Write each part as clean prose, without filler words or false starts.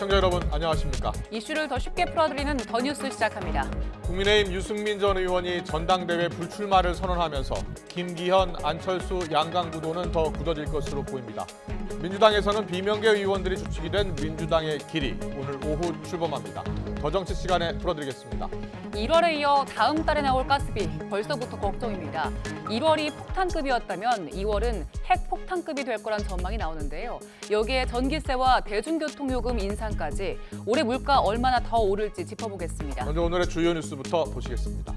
시청자 여러분 안녕하십니까? 이슈를 더 쉽게 풀어드리는 더 뉴스 시작합니다. 국민의힘 유승민 전 의원이 전당대회 불출마를 선언하면서 김기현, 안철수 양강 구도는 더 굳어질 것으로 보입니다. 민주당에서는 비명계 의원들이 주축이 된 민주당의 길이 오늘 오후 출범합니다. 더 정치 시간에 풀어드리겠습니다. 1월에 이어 다음 달에 나올 가스비 벌써부터 걱정입니다. 1월이 폭탄급이었다면 2월은 핵폭탄급이 될 거란 전망이 나오는데요. 여기에 전기세와 대중교통요금 인상까지 올해 물가 얼마나 더 오를지 짚어보겠습니다. 먼저 오늘의 주요 뉴스부터 보시겠습니다.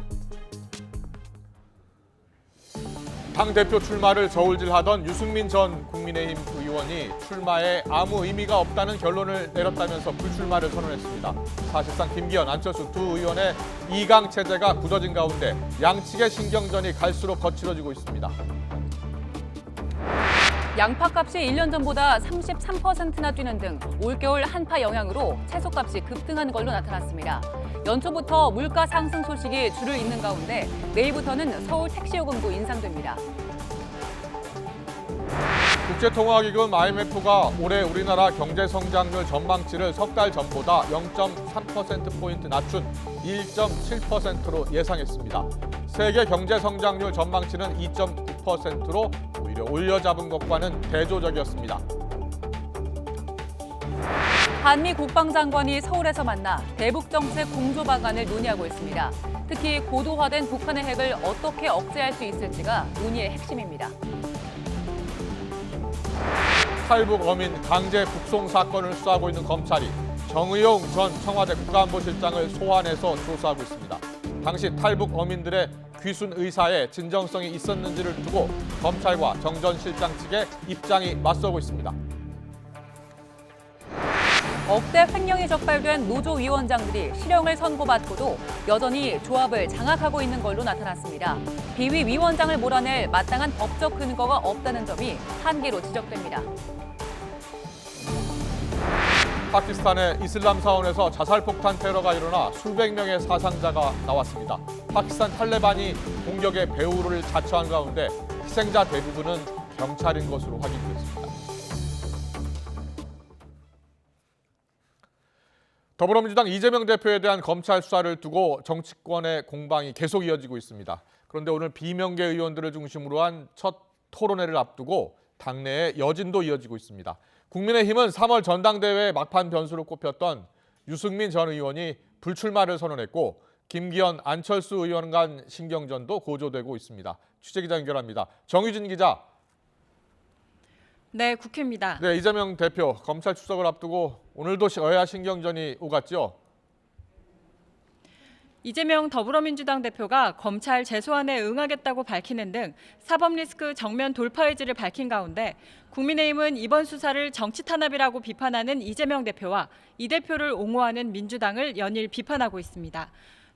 당대표 출마를 저울질하던 유승민 전 국민의힘 의원이 출마에 아무 의미가 없다는 결론을 내렸다면서 불출마를 선언했습니다. 사실상 김기현, 안철수 두 의원의 2강 체제가 굳어진 가운데 양측의 신경전이 갈수록 거칠어지고 있습니다. 양파값이 1년 전보다 33%나 뛰는 등 올겨울 한파 영향으로 채소값이 급등한 걸로 나타났습니다. 연초부터 물가 상승 소식이 줄을 잇는 가운데 내일부터는 서울 택시요금도 인상됩니다. 국제통화기금 IMF가 올해 우리나라 경제성장률 전망치를 석 달 전보다 0.3%포인트 낮춘 1.7%로 예상했습니다. 세계 경제성장률 전망치는 2.9%로 오히려 올려잡은 것과는 대조적이었습니다. 한미 국방장관이 서울에서 만나 대북정책 공조 방안을 논의하고 있습니다. 특히 고도화된 북한의 핵을 어떻게 억제할 수 있을지가 논의의 핵심입니다. 탈북 어민 강제 북송 사건을 수사하고 있는 검찰이 정의용 전 청와대 국가안보실장을 소환해서 조사하고 있습니다. 당시 탈북 어민들의 귀순 의사에 진정성이 있었는지를 두고 검찰과 정 전 실장 측의 입장이 맞서고 있습니다. 억대 횡령이 적발된 노조위원장들이 실형을 선고받고도 여전히 조합을 장악하고 있는 걸로 나타났습니다. 비위 위원장을 몰아낼 마땅한 법적 근거가 없다는 점이 한계로 지적됩니다. 파키스탄의 이슬람 사원에서 자살폭탄 테러가 일어나 수백 명의 사상자가 나왔습니다. 파키스탄 탈레반이 공격의 배후를 자처한 가운데 희생자 대부분은 경찰인 것으로 확인됐습니다. 더불어민주당 이재명 대표에 대한 검찰 수사를 두고 정치권의 공방이 계속 이어지고 있습니다. 그런데 오늘 비명계 의원들을 중심으로 한 첫 토론회를 앞두고 당내에 여진도 이어지고 있습니다. 국민의힘은 3월 전당대회 막판 변수로 꼽혔던 유승민 전 의원이 불출마를 선언했고 김기현, 안철수 의원 간 신경전도 고조되고 있습니다. 취재기자 연결합니다. 정유진 기자. 네, 국회입니다. 네, 이재명 대표 검찰 출석을 앞두고 오늘도 여야 신경전이 오갔죠? 이재명 더불어민주당 대표가 검찰 재소환에 응하겠다고 밝히는 등 사법 리스크 정면 돌파 의지를 밝힌 가운데 국민의힘은 이번 수사를 정치 탄압이라고 비판하는 이재명 대표와 이 대표를 옹호하는 민주당을 연일 비판하고 있습니다.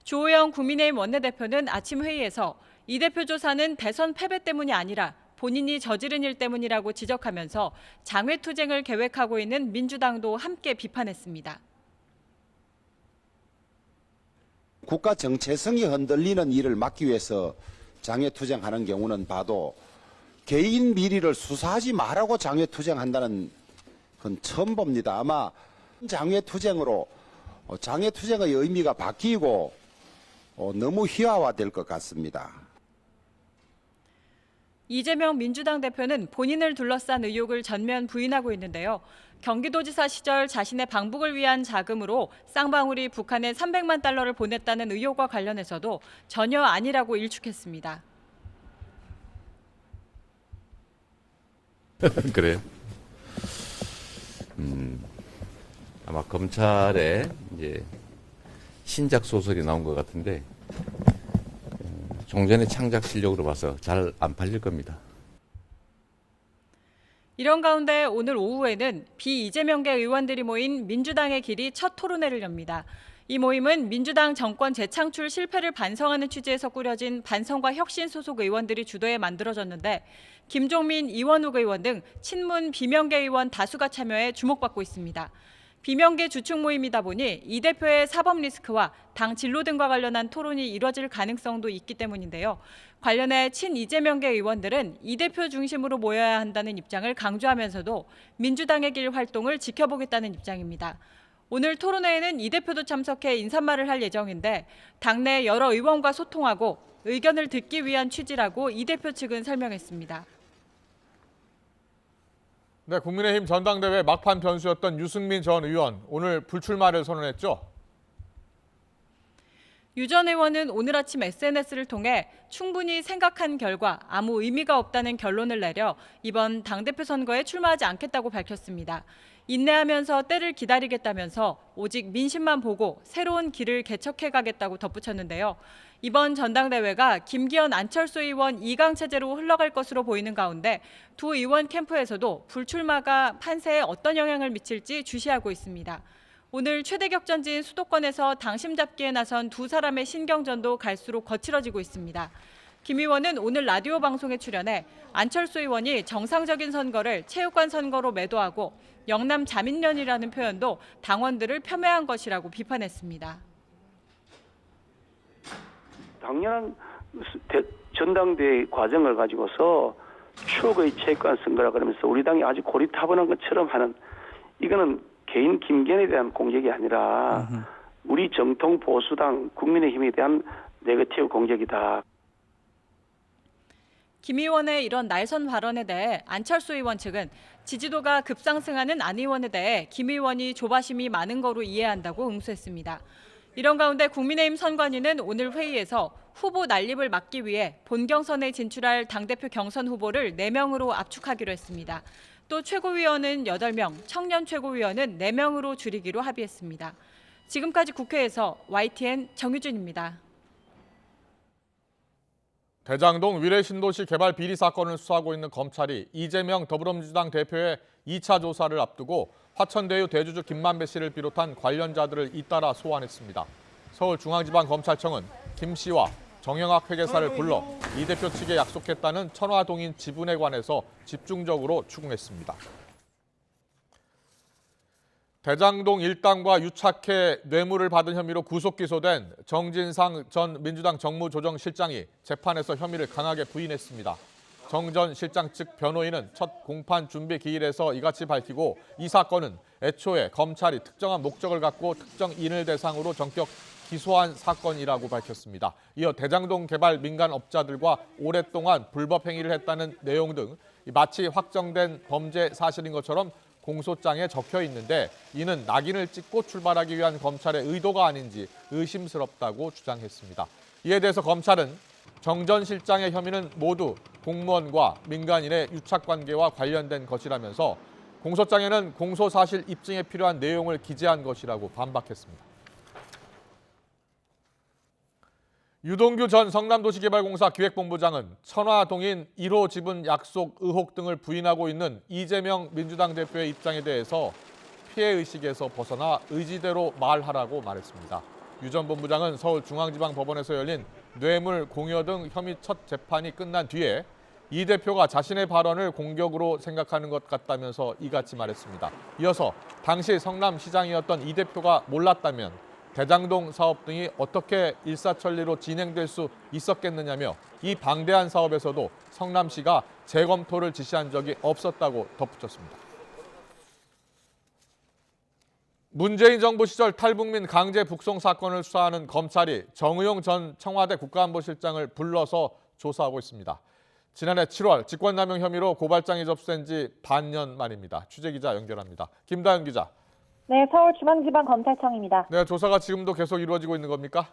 주호영 국민의힘 원내대표는 아침 회의에서 이 대표 조사는 대선 패배 때문이 아니라 본인이 저지른 일 때문이라고 지적하면서 장외투쟁을 계획하고 있는 민주당도 함께 비판했습니다. 국가 정체성이 흔들리는 일을 막기 위해서 장외투쟁하는 경우는 봐도 개인 비리를 수사하지 말라고 장외투쟁한다는 건 처음 봅니다. 아마 장외투쟁으로 장외투쟁의 의미가 바뀌고 너무 희화화될 것 같습니다. 이재명 민주당 대표는 본인을 둘러싼 의혹을 전면 부인하고 있는데요. 경기도지사 시절 자신의 방북을 위한 자금으로 쌍방울이 북한에 300만 달러를 보냈다는 의혹과 관련해서도 전혀 아니라고 일축했습니다. 그래요? 아마 검찰에 이제 신작 소설이 나온 것 같은데 종전의 창작 실력으로 봐서 잘 안 팔릴 겁니다. 이런 가운데 오늘 오후에는 비이재명계 의원들이 모인 민주당의 길이 첫 토론회를 엽니다. 이 모임은 민주당 정권 재창출 실패를 반성하는 취지에서 꾸려진 반성과 혁신 소속 의원들이 주도해 만들어졌는데 김종민, 이원욱 의원 등 친문 비명계 의원 다수가 참여해 주목받고 있습니다. 비명계 주축 모임이다 보니 이 대표의 사법 리스크와 당 진로 등과 관련한 토론이 이뤄질 가능성도 있기 때문인데요. 관련해 친이재명계 의원들은 이 대표 중심으로 모여야 한다는 입장을 강조하면서도 민주당의 길 활동을 지켜보겠다는 입장입니다. 오늘 토론회에는 이 대표도 참석해 인사말을 할 예정인데 당내 여러 의원과 소통하고 의견을 듣기 위한 취지라고 이 대표 측은 설명했습니다. 네, 국민의힘 전당대회 막판 변수였던 유승민 전 의원 오늘 불출마를 선언했죠. 유 전 의원은 오늘 아침 SNS를 통해 충분히 생각한 결과 아무 의미가 없다는 결론을 내려 이번 당대표 선거에 출마하지 않겠다고 밝혔습니다. 인내하면서 때를 기다리겠다면서 오직 민심만 보고 새로운 길을 개척해 가겠다고 덧붙였는데요. 이번 전당대회가 김기현 안철수 의원 2강 체제로 흘러갈 것으로 보이는 가운데 두 의원 캠프에서도 불출마가 판세에 어떤 영향을 미칠지 주시하고 있습니다. 오늘 최대 격전지인 수도권에서 당심 잡기에 나선 두 사람의 신경전도 갈수록 거칠어지고 있습니다. 김 의원은 오늘 라디오 방송에 출연해 안철수 의원이 정상적인 선거를 체육관 선거로 매도하고 영남 자민련이라는 표현도 당원들을 폄훼한 것이라고 비판했습니다. 당연한 전당대회 과정을 가지고서 추억의 체육관 선거라 그러면서 우리 당이 아주 고리타분한 것처럼 하는, 이거는 개인 김기현에 대한 공격이 아니라 우리 정통 보수당 국민의힘에 대한 네거티브 공격이다. 김 의원의 이런 날선 발언에 대해 안철수 의원 측은 지지도가 급상승하는 안 의원에 대해 김 의원이 조바심이 많은 거로 이해한다고 응수했습니다. 이런 가운데 국민의힘 선관위는 오늘 회의에서 후보 난립을 막기 위해 본경선에 진출할 당대표 경선 후보를 4명으로 압축하기로 했습니다. 또 최고위원은 8명, 청년 최고위원은 4명으로 줄이기로 합의했습니다. 지금까지 국회에서 YTN 정유진입니다. 대장동 위례 신도시 개발 비리 사건을 수사하고 있는 검찰이 이재명 더불어민주당 대표의 2차 조사를 앞두고 화천대유 대주주 김만배 씨를 비롯한 관련자들을 잇따라 소환했습니다. 서울중앙지방검찰청은 김 씨와 정영학 회계사를 불러 이 대표 측에 약속했다는 천화동인 지분에 관해서 집중적으로 추궁했습니다. 대장동 일당과 유착해 뇌물을 받은 혐의로 구속 기소된 정진상 전 민주당 정무조정실장이 재판에서 혐의를 강하게 부인했습니다. 정 전 실장 측 변호인은 첫 공판 준비 기일에서 이같이 밝히고 이 사건은 애초에 검찰이 특정한 목적을 갖고 특정인을 대상으로 전격 기소한 사건이라고 밝혔습니다. 이어 대장동 개발 민간업자들과 오랫동안 불법 행위를 했다는 내용 등 마치 확정된 범죄 사실인 것처럼 공소장에 적혀 있는데 이는 낙인을 찍고 출발하기 위한 검찰의 의도가 아닌지 의심스럽다고 주장했습니다. 이에 대해서 검찰은 정 전 실장의 혐의는 모두 공무원과 민간인의 유착관계와 관련된 것이라면서 공소장에는 공소사실 입증에 필요한 내용을 기재한 것이라고 반박했습니다. 유동규 전 성남도시개발공사 기획본부장은 천화동인 1호 지분 약속 의혹 등을 부인하고 있는 이재명 민주당 대표의 입장에 대해서 피해의식에서 벗어나 의지대로 말하라고 말했습니다. 유 전 본부장은 서울중앙지방법원에서 열린 뇌물 공여 등 혐의 첫 재판이 끝난 뒤에 이 대표가 자신의 발언을 공격으로 생각하는 것 같다면서 이같이 말했습니다. 이어서 당시 성남시장이었던 이 대표가 몰랐다면 대장동 사업 등이 어떻게 일사천리로 진행될 수 있었겠느냐며 이 방대한 사업에서도 성남시가 재검토를 지시한 적이 없었다고 덧붙였습니다. 문재인 정부 시절 탈북민 강제 북송 사건을 수사하는 검찰이 정의용 전 청와대 국가안보실장을 불러서 조사하고 있습니다. 지난해 7월 직권남용 혐의로 고발장이 접수된 지 반년 만입니다. 취재기자 연결합니다. 김다현 기자. 네, 서울중앙지방검찰청입니다. 네, 조사가 지금도 계속 이루어지고 있는 겁니까?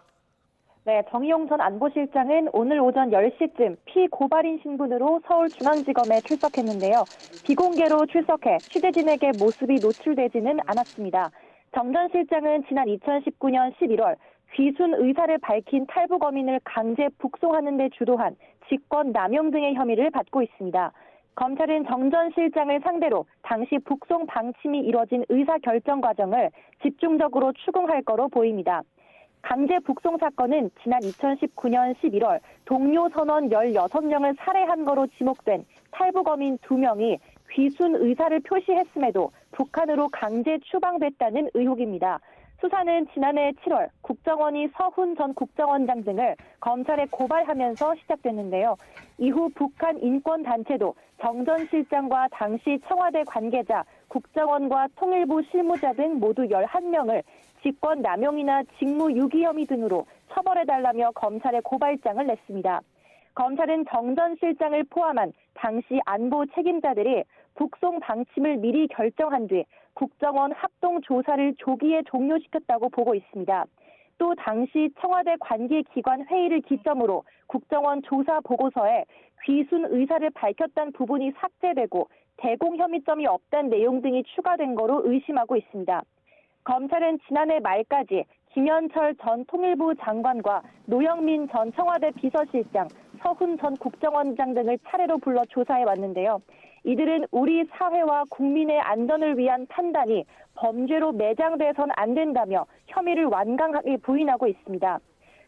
네, 정의용 전 안보실장은 오늘 오전 10시쯤 피고발인 신분으로 서울중앙지검에 출석했는데요. 비공개로 출석해 취재진에게 모습이 노출되지는 않았습니다. 정 전 실장은 지난 2019년 11월 귀순 의사를 밝힌 탈북어민을 강제 북송하는 데 주도한 직권 남용 등의 혐의를 받고 있습니다. 검찰은 정 전 실장을 상대로 당시 북송 방침이 이뤄진 의사결정 과정을 집중적으로 추궁할 거로 보입니다. 강제 북송 사건은 지난 2019년 11월 동료 선원 16명을 살해한 거로 지목된 탈북어민 2명이 귀순 의사를 표시했음에도 북한으로 강제 추방됐다는 의혹입니다. 수사는 지난해 7월 국정원이 서훈 전 국정원장 등을 검찰에 고발하면서 시작됐는데요. 이후 북한 인권단체도 정 전 실장과 당시 청와대 관계자, 국정원과 통일부 실무자 등 모두 11명을 직권남용이나 직무유기 혐의 등으로 처벌해달라며 검찰에 고발장을 냈습니다. 검찰은 정 전 실장을 포함한 당시 안보 책임자들이 북송 방침을 미리 결정한 뒤 국정원 합동 조사를 조기에 종료시켰다고 보고 있습니다. 또 당시 청와대 관계기관 회의를 기점으로 국정원 조사 보고서에 귀순 의사를 밝혔다는 부분이 삭제되고 대공 혐의점이 없다는 내용 등이 추가된 거로 의심하고 있습니다. 검찰은 지난해 말까지 김현철 전 통일부 장관과 노영민 전 청와대 비서실장, 서훈 전 국정원장 등을 차례로 불러 조사해 왔는데요. 이들은 우리 사회와 국민의 안전을 위한 판단이 범죄로 매장돼선 안 된다며 혐의를 완강하게 부인하고 있습니다.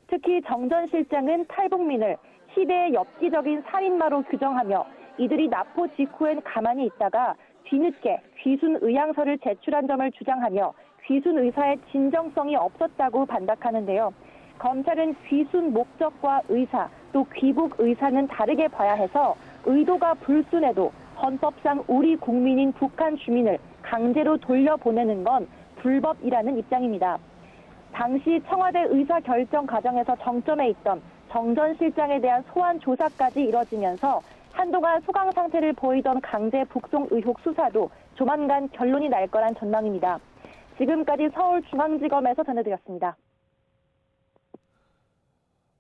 특히 정 전 실장은 탈북민을 시대의 엽기적인 살인마로 규정하며 이들이 납포 직후엔 가만히 있다가 뒤늦게 귀순 의향서를 제출한 점을 주장하며 귀순 의사의 진정성이 없었다고 반박하는데요. 검찰은 귀순 목적과 의사, 또 귀국 의사는 다르게 봐야 해서 의도가 불순해도 헌법상 우리 국민인 북한 주민을 강제로 돌려보내는 건 불법이라는 입장입니다. 당시 청와대 의사결정 과정에서 정점에 있던 정 전 실장에 대한 소환 조사까지 이뤄지면서 한동안 소강 상태를 보이던 강제 북송 의혹 수사도 조만간 결론이 날 거란 전망입니다. 지금까지 서울중앙지검에서 전해드렸습니다.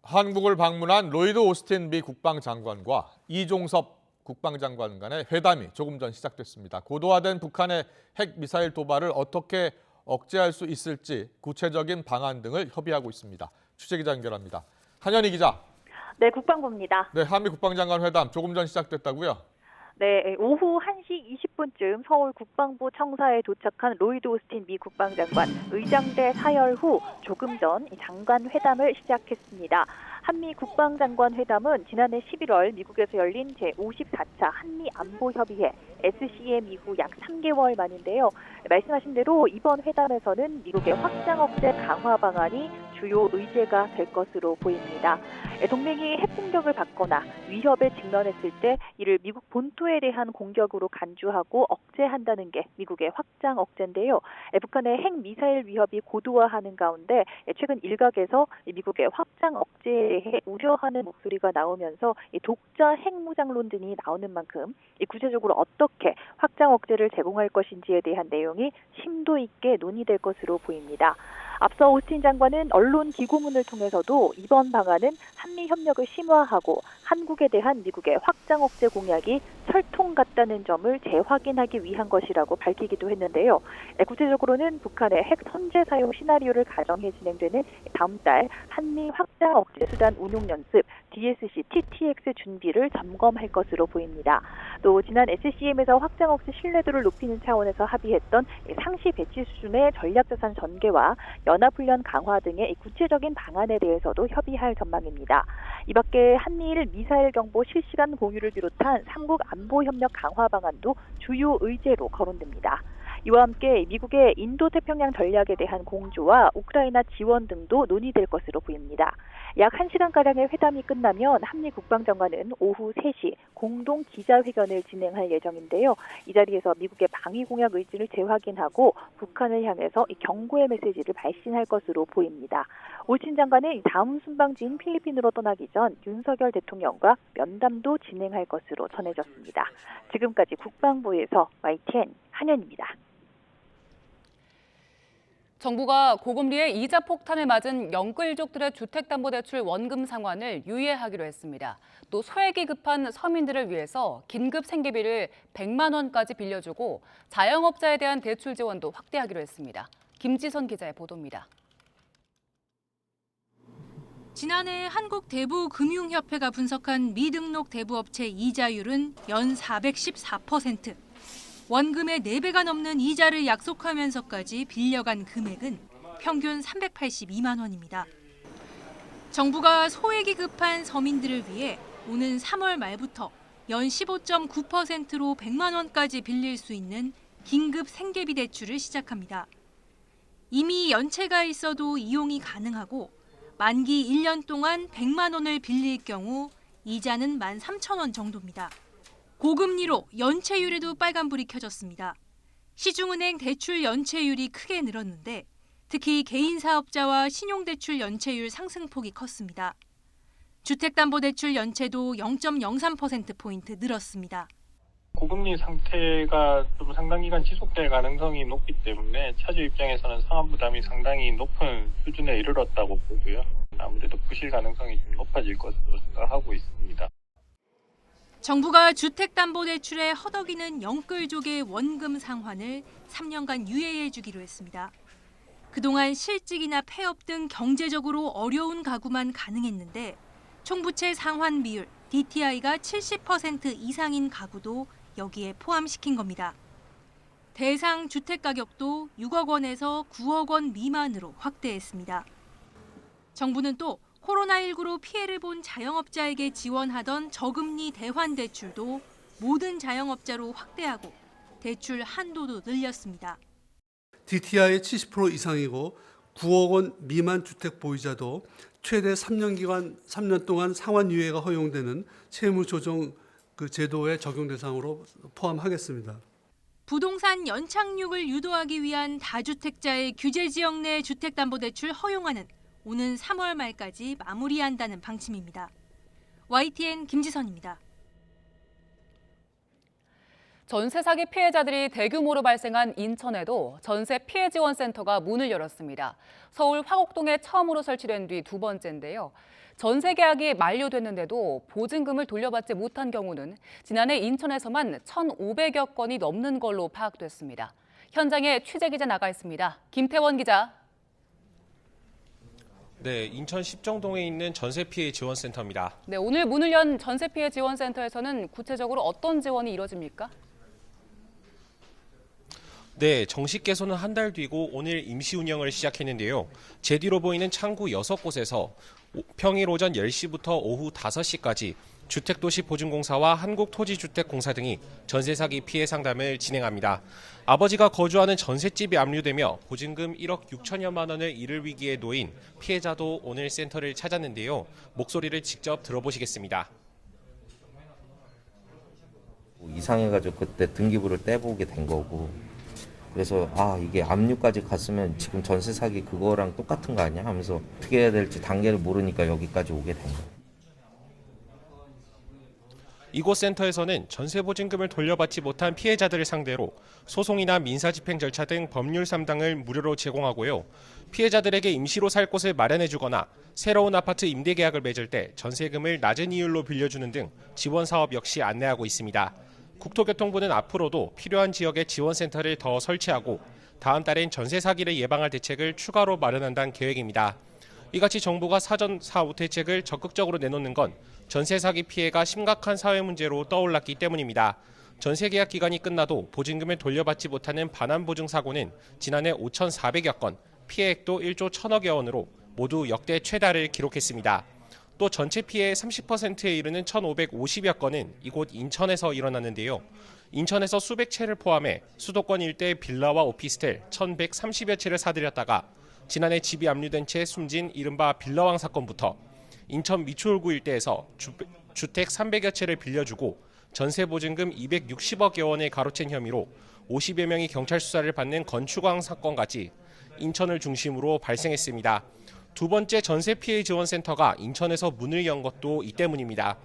한국을 방문한 로이드 오스틴 미 국방장관과 이종섭 국방장관 간의 회담이 조금 전 시작됐습니다. 고도화된 북한의 핵미사일 도발을 어떻게 억제할 수 있을지 구체적인 방안 등을 협의하고 있습니다. 취재기자 연결합니다. 한현희 기자. 네, 국방부입니다. 네, 한미 국방장관 회담 조금 전 시작됐다고요? 네, 오후 1시 20분쯤 서울 국방부 청사에 도착한 로이드 오스틴 미 국방장관 의장대 사열 후 조금 전 장관 회담을 시작했습니다. 한미 국방장관 회담은 지난해 11월 미국에서 열린 제54차 한미안보협의회 SCM 이후 약 3개월 만인데요. 말씀하신 대로 이번 회담에서는 미국의 확장 억제 강화 방안이 주요 의제가 될 것으로 보입니다. 동맹이 핵 공격을 받거나 위협에 직면했을 때 이를 미국 본토에 대한 공격으로 간주하고 억제한다는 게 미국의 확장 억제인데요. 북한의 핵 미사일 위협이 고도화하는 가운데 최근 일각에서 미국의 확장 억제에 대해 우려하는 목소리가 나오면서 독자 핵무장론 등이 나오는 만큼 구체적으로 어떻게 확장 억제를 제공할 것인지에 대한 내용이 심도 있게 논의될 것으로 보입니다. 앞서 오스틴 장관은 언론 기고문을 통해서도 이번 방안은 한미 협력을 심화하고 한국에 대한 미국의 확장 억제 공약이 철통 같다는 점을 재확인하기 위한 것이라고 밝히기도 했는데요. 구체적으로는 북한의 핵 선제 사용 시나리오를 가정해 진행되는 다음 달 한미 확장 억제 수단 운용 연습 DSC TTX 준비를 점검할 것으로 보입니다. 또 지난 SCM에서 확장 억제 신뢰도를 높이는 차원에서 합의했던 상시 배치 수준의 전략자산 전개와 연합훈련 강화 등의 구체적인 방안에 대해서도 협의할 전망입니다. 이 밖에 한미일 미사일 경보 실시간 공유를 비롯한 삼국 안보 협력 강화 방안도 주요 의제로 거론됩니다. 이와 함께 미국의 인도태평양 전략에 대한 공조와 우크라이나 지원 등도 논의될 것으로 보입니다. 약 1시간가량의 회담이 끝나면 한미 국방장관은 오후 3시 공동 기자회견을 진행할 예정인데요. 이 자리에서 미국의 방위 공약 의지를 재확인하고 북한을 향해서 경고의 메시지를 발신할 것으로 보입니다. 오스틴 장관은 다음 순방지인 필리핀으로 떠나기 전 윤석열 대통령과 면담도 진행할 것으로 전해졌습니다. 지금까지 국방부에서 YTN 한현입니다. 정부가 고금리의 이자 폭탄을 맞은 영끌족들의 주택담보대출 원금 상환을 유예하기로 했습니다. 또 소액이 급한 서민들을 위해서 긴급 생계비를 100만 원까지 빌려주고 자영업자에 대한 대출 지원도 확대하기로 했습니다. 김지선 기자의 보도입니다. 지난해 한국대부금융협회가 분석한 미등록 대부업체 이자율은 연 414%. 원금의 4배가 넘는 이자를 약속하면서까지 빌려간 금액은 평균 382만 원입니다. 정부가 소액이 급한 서민들을 위해 오는 3월 말부터 연 15.9%로 100만 원까지 빌릴 수 있는 긴급 생계비 대출을 시작합니다. 이미 연체가 있어도 이용이 가능하고 만기 1년 동안 100만 원을 빌릴 경우 이자는 13,000원 정도입니다. 고금리로 연체율에도 빨간불이 켜졌습니다. 시중은행 대출 연체율이 크게 늘었는데 특히 개인 사업자와 신용대출 연체율 상승폭이 컸습니다. 주택담보대출 연체도 0.03%포인트 늘었습니다. 고금리 상태가 좀 상당 기간 지속될 가능성이 높기 때문에 차주 입장에서는 상환 부담이 상당히 높은 수준에 이르렀다고 보고요. 아무래도 부실 가능성이 좀 높아질 것으로 생각하고 있습니다. 정부가 주택담보대출에 허덕이는 영끌족의 원금 상환을 3년간 유예해 주기로 했습니다. 그동안 실직이나 폐업 등 경제적으로 어려운 가구만 가능했는데 총부채 상환 비율 DTI가 70% 이상인 가구도 여기에 포함시킨 겁니다. 대상 주택 가격도 6억 원에서 9억 원 미만으로 확대했습니다. 정부는 또 코로나19로 피해를 본 자영업자에게 지원하던 저금리 대환 대출도 모든 자영업자로 확대하고 대출 한도도 늘렸습니다. DTI의 70% 이상이고 9억 원 미만 주택 보유자도 최대 3년 동안 상환 유예가 허용되는 채무 조정 제도의 적용 대상으로 포함하겠습니다. 부동산 연착륙을 유도하기 위한 다주택자의 규제 지역 내 주택담보대출 허용안은 오는 3월 말까지 마무리한다는 방침입니다. YTN 김지선입니다. 전세 사기 피해자들이 대규모로 발생한 인천에도 전세 피해 지원센터가 문을 열었습니다. 서울 화곡동에 처음으로 설치된 뒤 두 번째인데요. 전세 계약이 만료됐는데도 보증금을 돌려받지 못한 경우는 지난해 인천에서만 1,500여 건이 넘는 걸로 파악됐습니다. 현장에 취재기자 나가 있습니다. 김태원 기자. 네, 인천 십정동에 있는 전세 피해 지원센터입니다. 네, 오늘 문을 연 전세 피해 지원센터에서는 구체적으로 어떤 지원이 이뤄집니까? 네, 정식 개소는 한 달 뒤고 오늘 임시 운영을 시작했는데요. 제 뒤로 보이는 창구 6곳에서 평일 오전 10시부터 오후 5시까지 주택도시보증공사와 한국토지주택공사 등이 전세 사기 피해 상담을 진행합니다. 아버지가 거주하는 전셋집이 압류되며 보증금 1억 6천여만 원을 잃을 위기에 놓인 피해자도 오늘 센터를 찾았는데요. 목소리를 직접 들어보시겠습니다. 이상해가지고 그때 등기부를 떼보게 된 거고, 그래서 이게 압류까지 갔으면 지금 전세 사기 그거랑 똑같은 거 아니야 하면서 어떻게 해야 될지 단계를 모르니까 여기까지 오게 된 거예요. 이곳 센터에서는 전세 보증금을 돌려받지 못한 피해자들을 상대로 소송이나 민사집행 절차 등 법률 상담을 무료로 제공하고요. 피해자들에게 임시로 살 곳을 마련해주거나 새로운 아파트 임대 계약을 맺을 때 전세금을 낮은 이율로 빌려주는 등 지원 사업 역시 안내하고 있습니다. 국토교통부는 앞으로도 필요한 지역에 지원센터를 더 설치하고 다음 달엔 전세 사기를 예방할 대책을 추가로 마련한다는 계획입니다. 이같이 정부가 사전 사후 대책을 적극적으로 내놓는 건 전세 사기 피해가 심각한 사회 문제로 떠올랐기 때문입니다. 전세 계약 기간이 끝나도 보증금을 돌려받지 못하는 반환 보증 사고는 지난해 5,400여 건, 피해액도 1조 1,000억여 원으로 모두 역대 최다를 기록했습니다. 또 전체 피해의 30%에 이르는 1,550여 건은 이곳 인천에서 일어났는데요. 인천에서 수백 채를 포함해 수도권 일대의 빌라와 오피스텔 1,130여 채를 사들였다가 지난해 집이 압류된 채 숨진 이른바 빌라왕 사건부터 인천 미추홀구 일대에서 주택 300여 채를 빌려주고 전세 보증금 260억여 원을 가로챈 혐의로 50여 명이 경찰 수사를 받는 건축왕 사건까지 인천을 중심으로 발생했습니다. 두 번째 전세 피해 지원센터가 인천에서 문을 연 것도 이 때문입니다.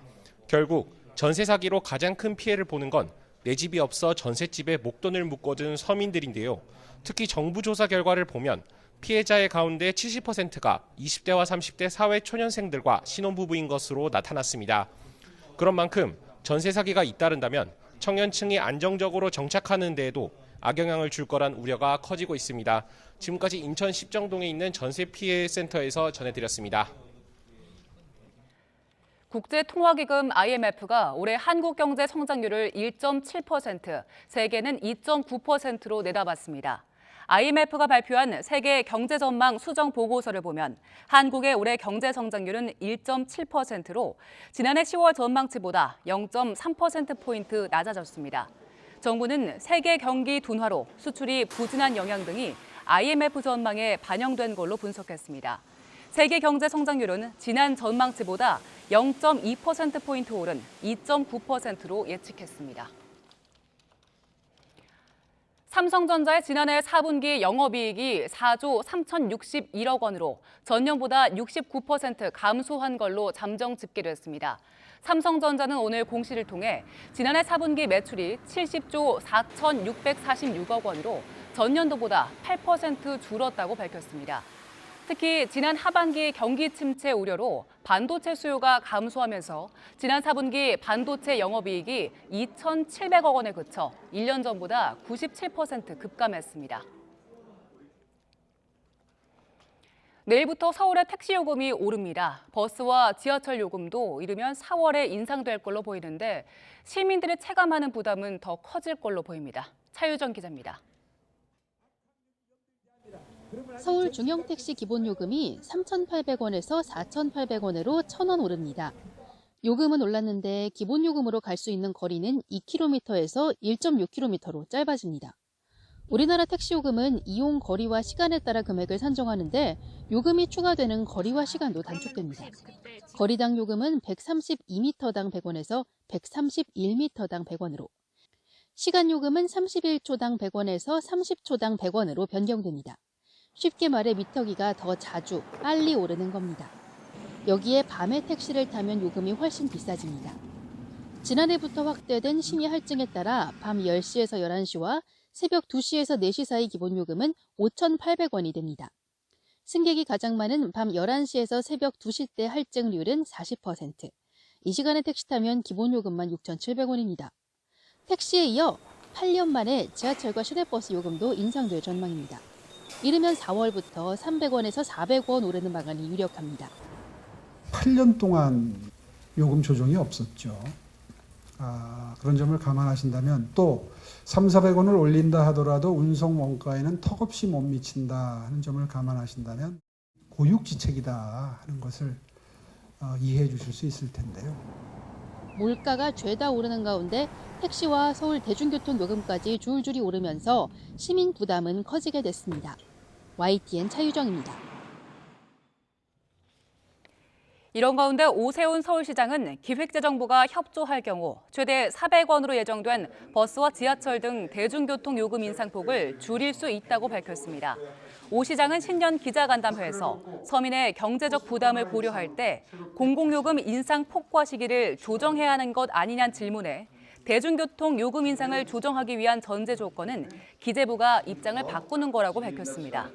결국 전세 사기로 가장 큰 피해를 보는 건 내 집이 없어 전셋집에 목돈을 묶어둔 서민들인데요. 특히 정부 조사 결과를 보면 피해자의 가운데 70%가 20대와 30대 사회 초년생들과 신혼부부인 것으로 나타났습니다. 그런 만큼 전세 사기가 잇따른다면 청년층이 안정적으로 정착하는 데에도 악영향을 줄 거란 우려가 커지고 있습니다. 지금까지 인천 십정동에 있는 전세 피해 센터에서 전해드렸습니다. 국제통화기금 IMF가 올해 한국 경제 성장률을 1.7%, 세계는 2.9%로 내다봤습니다. IMF가 발표한 세계 경제 전망 수정 보고서를 보면 한국의 올해 경제 성장률은 1.7%로 지난해 10월 전망치보다 0.3%포인트 낮아졌습니다. 정부는 세계 경기 둔화로 수출이 부진한 영향 등이 IMF 전망에 반영된 걸로 분석했습니다. 세계 경제 성장률은 지난 전망치보다 0.2%포인트 오른 2.9%로 예측했습니다. 삼성전자의 지난해 4분기 영업이익이 4조 3,061억 원으로 전년보다 69% 감소한 걸로 잠정 집계됐습니다. 삼성전자는 오늘 공시를 통해 지난해 4분기 매출이 70조 4,646억 원으로 전년도보다 8% 줄었다고 밝혔습니다. 특히 지난 하반기 경기 침체 우려로 반도체 수요가 감소하면서 지난 4분기 반도체 영업이익이 2,700억 원에 그쳐 1년 전보다 97% 급감했습니다. 내일부터 서울의 택시 요금이 오릅니다. 버스와 지하철 요금도 이르면 4월에 인상될 걸로 보이는데 시민들이 체감하는 부담은 더 커질 걸로 보입니다. 차유정 기자입니다. 서울 중형택시 기본요금이 3,800원에서 4,800원으로 1,000원 오릅니다. 요금은 올랐는데 기본요금으로 갈 수 있는 거리는 2km에서 1.6km로 짧아집니다. 우리나라 택시요금은 이용 거리와 시간에 따라 금액을 산정하는데 요금이 추가되는 거리와 시간도 단축됩니다. 거리당 요금은 132m당 100원에서 131m당 100원으로, 시간 요금은 31초당 100원에서 30초당 100원으로 변경됩니다. 쉽게 말해 미터기가 더 자주, 빨리 오르는 겁니다. 여기에 밤에 택시를 타면 요금이 훨씬 비싸집니다. 지난해부터 확대된 심야 할증에 따라 밤 10시에서 11시와 새벽 2시에서 4시 사이 기본요금은 5,800원이 됩니다. 승객이 가장 많은 밤 11시에서 새벽 2시 때 할증률은 40%. 이 시간에 택시 타면 기본요금만 6,700원입니다. 택시에 이어 8년 만에 지하철과 시내버스 요금도 인상될 전망입니다. 이르면 4월부터 300원에서 400원 오르는 방안이 유력합니다. 8년 동안 요금 조정이 없었죠. 그런 점을 감안하신다면 또 300~400원을 올린다 하더라도 운송 원가에는 턱없이 못 미친다 하는 점을 감안하신다면 고육지책이다 하는 것을 이해해 주실 수 있을 텐데요. 물가가 죄다 오르는 가운데 택시와 서울 대중교통 요금까지 줄줄이 오르면서 시민 부담은 커지게 됐습니다. YTN 차유정입니다. 이런 가운데 오세훈 서울시장은 기획재정부가 협조할 경우 최대 400원으로 예정된 버스와 지하철 등 대중교통 요금 인상폭을 줄일 수 있다고 밝혔습니다. 오 시장은 신년 기자간담회에서 서민의 경제적 부담을 고려할 때 공공요금 인상 폭과 시기를 조정해야 하는 것 아니냐는 질문에 대중교통 요금 인상을 조정하기 위한 전제 조건은 기재부가 입장을 바꾸는 거라고 밝혔습니다.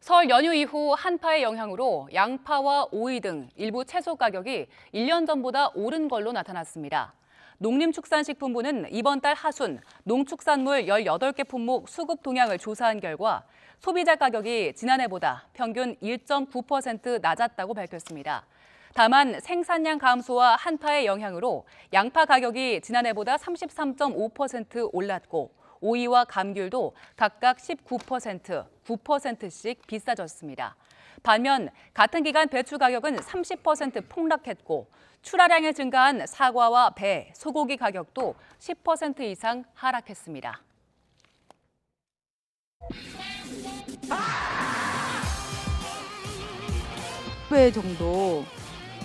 설 연휴 이후 한파의 영향으로 양파와 오이 등 일부 채소 가격이 1년 전보다 오른 걸로 나타났습니다. 농림축산식품부는 이번 달 하순 농축산물 18개 품목 수급 동향을 조사한 결과 소비자 가격이 지난해보다 평균 1.9% 낮았다고 밝혔습니다. 다만 생산량 감소와 한파의 영향으로 양파 가격이 지난해보다 33.5% 올랐고 오이와 감귤도 각각 19%, 9%씩 비싸졌습니다. 반면 같은 기간 배추 가격은 30% 폭락했고 출하량이 증가한 사과와 배, 소고기 가격도 10% 이상 하락했습니다. 배 정도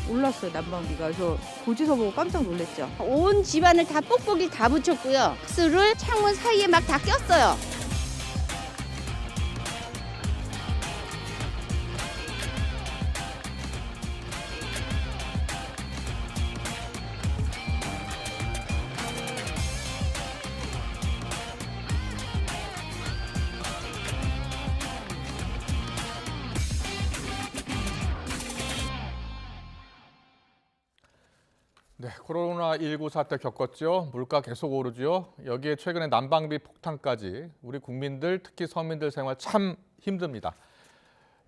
올랐어요, 난방비가. 그래서 고지서 보고 깜짝 놀랐죠. 온 집안을 다 뽁뽁이 다 붙였고요. 가스를 창문 사이에 막 다 꼈어요. 네, 코로나19 사태 겪었죠. 물가 계속 오르죠. 여기에 최근에 난방비 폭탄까지 우리 국민들, 특히 서민들 생활 참 힘듭니다.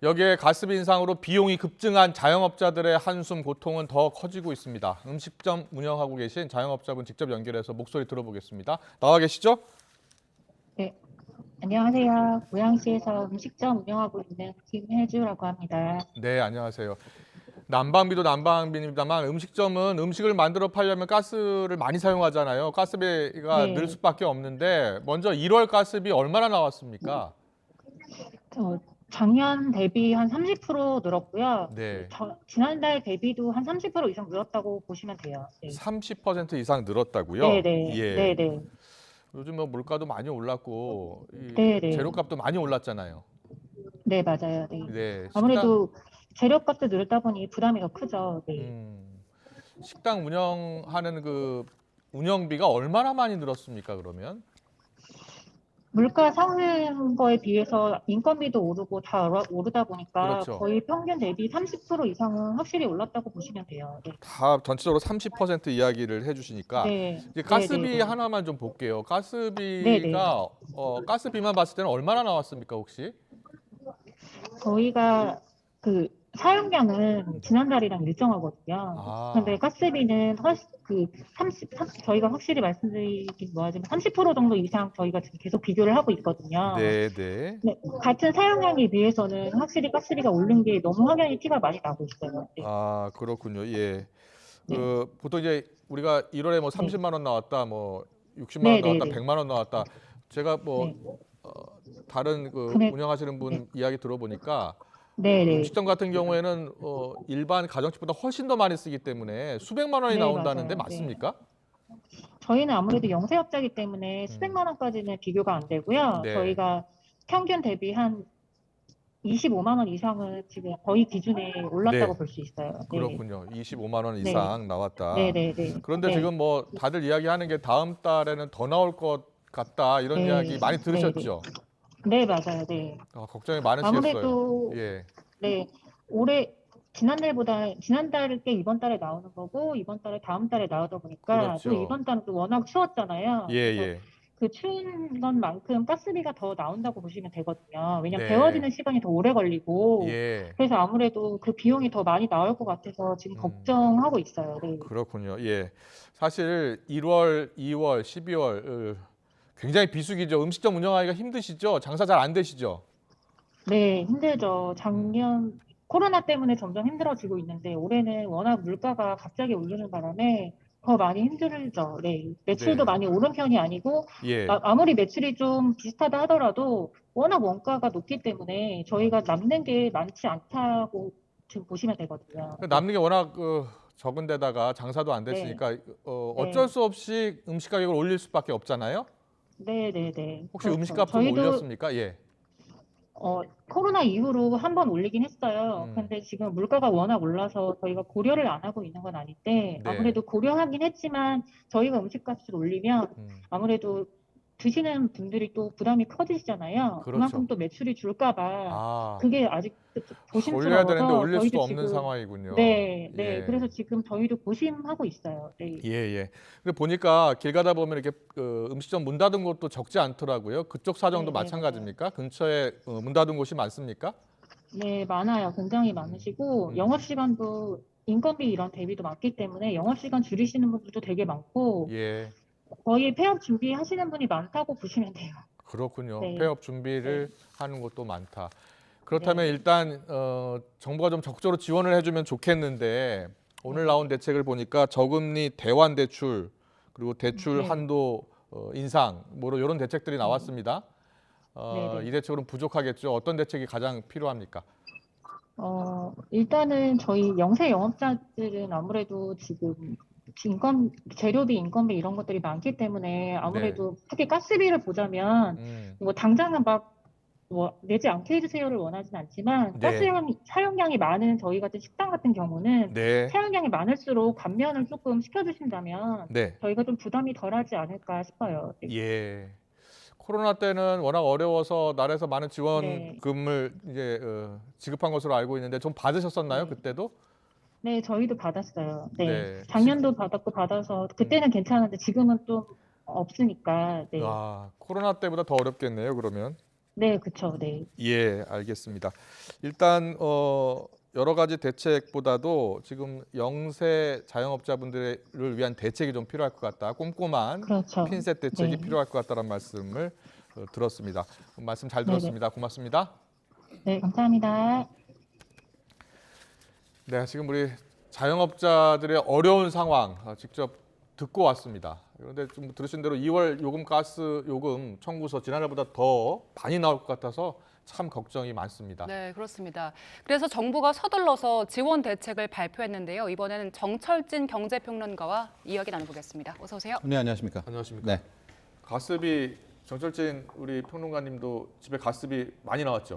여기에 가스비 인상으로 비용이 급증한 자영업자들의 한숨 고통은 더 커지고 있습니다. 음식점 운영하고 계신 자영업자분 직접 연결해서 목소리 들어보겠습니다. 나와 계시죠? 네, 안녕하세요. 고양시에서 음식점 운영하고 있는 김혜주라고 합니다. 네, 안녕하세요. 난방비도 난방비입니다만 음식점은 음식을 만들어 팔려면 가스를 많이 사용하잖아요. 가스비가 네. 늘 수밖에 없는데 먼저 1월 가스비 얼마나 나왔습니까? 작년 대비 한 30% 늘었고요. 네. 지난달 대비도 한 30% 이상 늘었다고 보시면 돼요. 네. 30% 이상 늘었다고요? 네네. 예. 네네. 요즘 뭐 물가도 많이 올랐고 이 네네. 재료값도 많이 올랐잖아요. 네, 맞아요. 네. 네. 아무래도 재료값도 늘다 보니 부담이 더 크죠. 네. 식당 운영하는 그 운영비가 얼마나 많이 늘었습니까, 그러면? 물가 상승 거에 비해서 인건비도 오르고 다 오르다 보니까 그렇죠. 거의 평균 대비 30% 이상은 확실히 올랐다고 보시면 돼요. 네. 다 전체적으로 30% 이야기를 해주시니까 네. 이제 가스비 네네네. 하나만 좀 볼게요. 네네. 가스비가 가스비만 봤을 때는 얼마나 나왔습니까, 혹시? 저희가 그 사용량은 지난달이랑 일정하거든요. 아. 근데 가스비는 저희가 확실히 말씀드리긴 뭐하지만 30% 정도 이상 저희가 지금 계속 비교를 하고 있거든요. 네, 네. 네, 같은 사용량에 비해서는 확실히 가스비가 오른 게 너무 확연히 티가 많이 나고 있어요. 네. 아, 그렇군요. 예. 보통 이제 우리가 1월에 뭐 30만 원 나왔다, 뭐 60만 원 네, 나왔다, 네, 네. 100만 원 나왔다. 제가 뭐 네. 다른 그 금액- 운영하시는 분 이야기 들어보니까 네, 네. 음식점 같은 경우에는 일반 가정집보다 훨씬 더 많이 쓰기 때문에 수백만 원이 네, 나온다는데 맞아요. 맞습니까? 저희는 아무래도 영세업자이기 때문에 수백만 원까지는 비교가 안 되고요. 네. 저희가 평균 대비 한 25만 원 이상은 지금 거의 기준에 올랐다고 네. 볼 수 있어요. 네. 그렇군요. 25만 원 네. 이상 나왔다. 네, 네, 네. 그런데 네. 지금 뭐 다들 이야기하는 게 다음 달에는 더 나올 것 같다 이런 네. 이야기 많이 들으셨죠? 네, 맞아요. 네. 걱정이 많으시겠어요. 아무래도 예. 네, 지난달 게 이번 달에 나오는 거고 이번 달에 다음 달에 나오다 보니까 그렇죠. 또 이번 달은 또 워낙 추웠잖아요. 예, 그래서 예. 그 추운 것만큼 가스비가 더 나온다고 보시면 되거든요. 왜냐면 네. 데워지는 시간이 더 오래 걸리고 예. 그래서 아무래도 그 비용이 더 많이 나올 것 같아서 지금 걱정하고 있어요. 네. 그렇군요. 예. 사실 1월, 2월, 12월 굉장히 비수기죠. 음식점 운영하기가 힘드시죠? 장사 잘 안 되시죠? 네, 힘들죠. 작년 코로나 때문에 점점 힘들어지고 있는데 올해는 워낙 물가가 갑자기 오르는 바람에 더 많이 힘들죠. 네. 매출도 네. 많이 오른 편이 아니고 예. 아무리 매출이 좀 비슷하다 하더라도 워낙 원가가 높기 때문에 저희가 남는 게 많지 않다고 지금 보시면 되거든요. 남는 게 워낙 적은 데다가 장사도 안 됐으니까 어쩔 수 없이 음식 가격을 올릴 수밖에 없잖아요. 네, 네, 네. 혹시 그렇죠. 음식값 좀 저희도 올렸습니까? 예. 코로나 이후로 한 번 올리긴 했어요. 근데 지금 물가가 워낙 올라서 저희가 고려를 안 하고 있는 건 아닌데 네. 아무래도 고려하긴 했지만 저희가 음식값을 올리면 아무래도 드시는 분들이 또 부담이 커지시잖아요. 그렇죠. 그만큼 또 매출이 줄까 봐 아. 그게 아직 조심스러워서 올려야 되는데 올릴 수도 저희도 없는 지금 상황이군요. 네, 네. 예. 그래서 지금 저희도 고심하고 있어요. 네. 예, 예. 근데 보니까 길 가다 보면 이렇게 음식점 문 닫은 곳도 적지 않더라고요. 그쪽 사정도 네, 네, 마찬가지입니까? 근처에 문 닫은 곳이 많습니까? 네, 많아요. 굉장히 많으시고 영업시간도 인건비 이런 대비도 많기 때문에 영업시간 줄이시는 분들도 되게 많고 예. 거의 폐업 준비하시는 분이 많다고 보시면 돼요. 그렇군요. 네. 폐업 준비를 하는 곳도 많다. 그렇다면 일단 정부가 좀 적극적으로 지원을 해주면 좋겠는데 오늘 나온 대책을 보니까 저금리 대환 대출 그리고 대출 네. 한도 인상 뭐 이런 대책들이 나왔습니다. 네, 네. 이 대책으로는 부족하겠죠. 어떤 대책이 가장 필요합니까? 일단은 저희 영세 영업자들은 아무래도 지금 재료비, 인건비 이런 것들이 많기 때문에 아무래도 특히 가스비를 보자면 뭐 당장은 막 뭐 내지 않게 해주세요를 원하진 않지만 네. 가스 사용량이 많은 저희 같은 식당 같은 경우는 네. 사용량이 많을수록 감면을 조금 시켜주신다면 네. 저희가 좀 부담이 덜하지 않을까 싶어요. 네. 예. 코로나 때는 워낙 어려워서 나라에서 많은 지원금을 이제 지급한 것으로 알고 있는데 좀 받으셨었나요? 그때도? 네, 저희도 받았어요. 네. 네. 작년도 받았고 받아서 그때는 괜찮은데 지금은 좀 없으니까. 네. 아, 코로나 때보다 더 어렵겠네요, 그러면. 네, 그쵸. 네. 예, 알겠습니다. 일단 여러 가지 대책보다도 지금 영세 자영업자분들을 위한 대책이 좀 필요할 것 같다. 꼼꼼한 그렇죠. 핀셋 대책이 네. 필요할 것 같다는 말씀을 들었습니다. 말씀 잘 네네. 들었습니다. 고맙습니다. 네, 감사합니다. 네, 지금 우리 자영업자들의 어려운 상황 직접 듣고 왔습니다. 그런데 좀 들으신 대로 2월 요금 가스 요금 청구서 지난해보다 더 많이 나올 것 같아서 참 걱정이 많습니다. 네, 그렇습니다. 그래서 정부가 서둘러서 지원 대책을 발표했는데요. 이번에는 정철진 경제평론가와 이야기 나눠보겠습니다. 어서 오세요. 네, 안녕하십니까. 안녕하십니까. 네. 가스비 정철진 우리 평론가님도 집에 가스비 많이 나왔죠?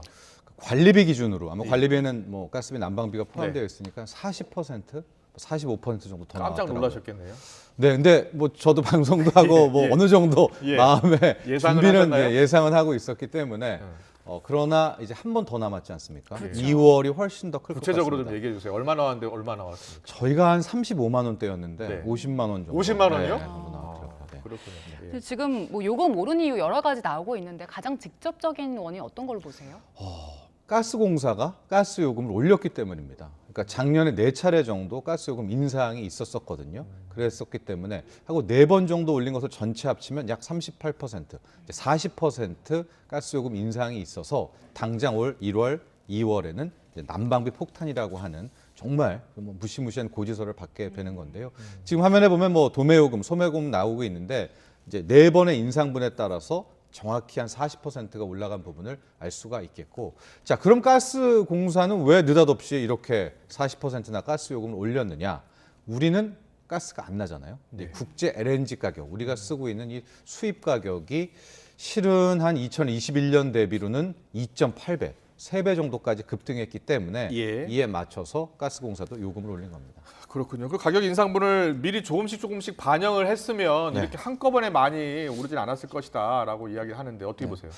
관리비 기준으로 아마 예. 관리비에는 뭐 가스비 난방비가 포함되어 있으니까 40%, 45% 정도 더 깜짝 나왔더라고요. 놀라셨겠네요. 네, 근데 뭐 저도 방송도 하고 뭐 어느 정도 마음에 예상은 준비는 하셨나요? 예상은 하고 있었기 때문에 그러나 이제 한 번 더 남았지 않습니까? 그렇죠. 2월이 훨씬 더 클 것 같습니다. 구체적으로 좀 얘기해 주세요. 얼마 나왔는데 얼마 나왔습니까? 저희가 한 35만 원대였는데 네. 50만 원 정도. 50만 원이요? 네, 정도 나왔더라고요. 네. 그렇군요. 예. 근데 지금 뭐 요금 오른 이유 여러 가지 나오고 있는데 가장 직접적인 원인 어떤 걸로 보세요? 가스공사가 가스 요금을 올렸기 때문입니다. 그러니까 작년에 4차례 정도 가스 요금 인상이 있었거든요. 그랬었기 때문에 하고 4번 정도 올린 것을 전체 합치면 약 38%, 40% 가스 요금 인상이 있어서 당장 올 1월, 2월에는 난방비 폭탄이라고 하는 정말 뭐 무시무시한 고지서를 받게 되는 건데요. 지금 화면에 보면 뭐 도매요금, 소매요금 나오고 있는데 이제 4번의 인상분에 따라서 정확히 한 40%가 올라간 부분을 알 수가 있겠고, 자 그럼 가스공사는 왜 느닷없이 이렇게 40%나 가스 요금을 올렸느냐? 우리는 가스가 안 나잖아요. 근데 국제 LNG 가격, 우리가 쓰고 있는 이 수입 가격이 실은 한 2021년 대비로는 2.8배, 3배 정도까지 급등했기 때문에 이에 맞춰서 가스공사도 요금을 올린 겁니다. 그렇군요. 그 가격 인상분을 미리 조금씩 반영을 했으면 이렇게 한꺼번에 많이 오르진 않았을 것이다라고 이야기를 하는데 어떻게 보세요?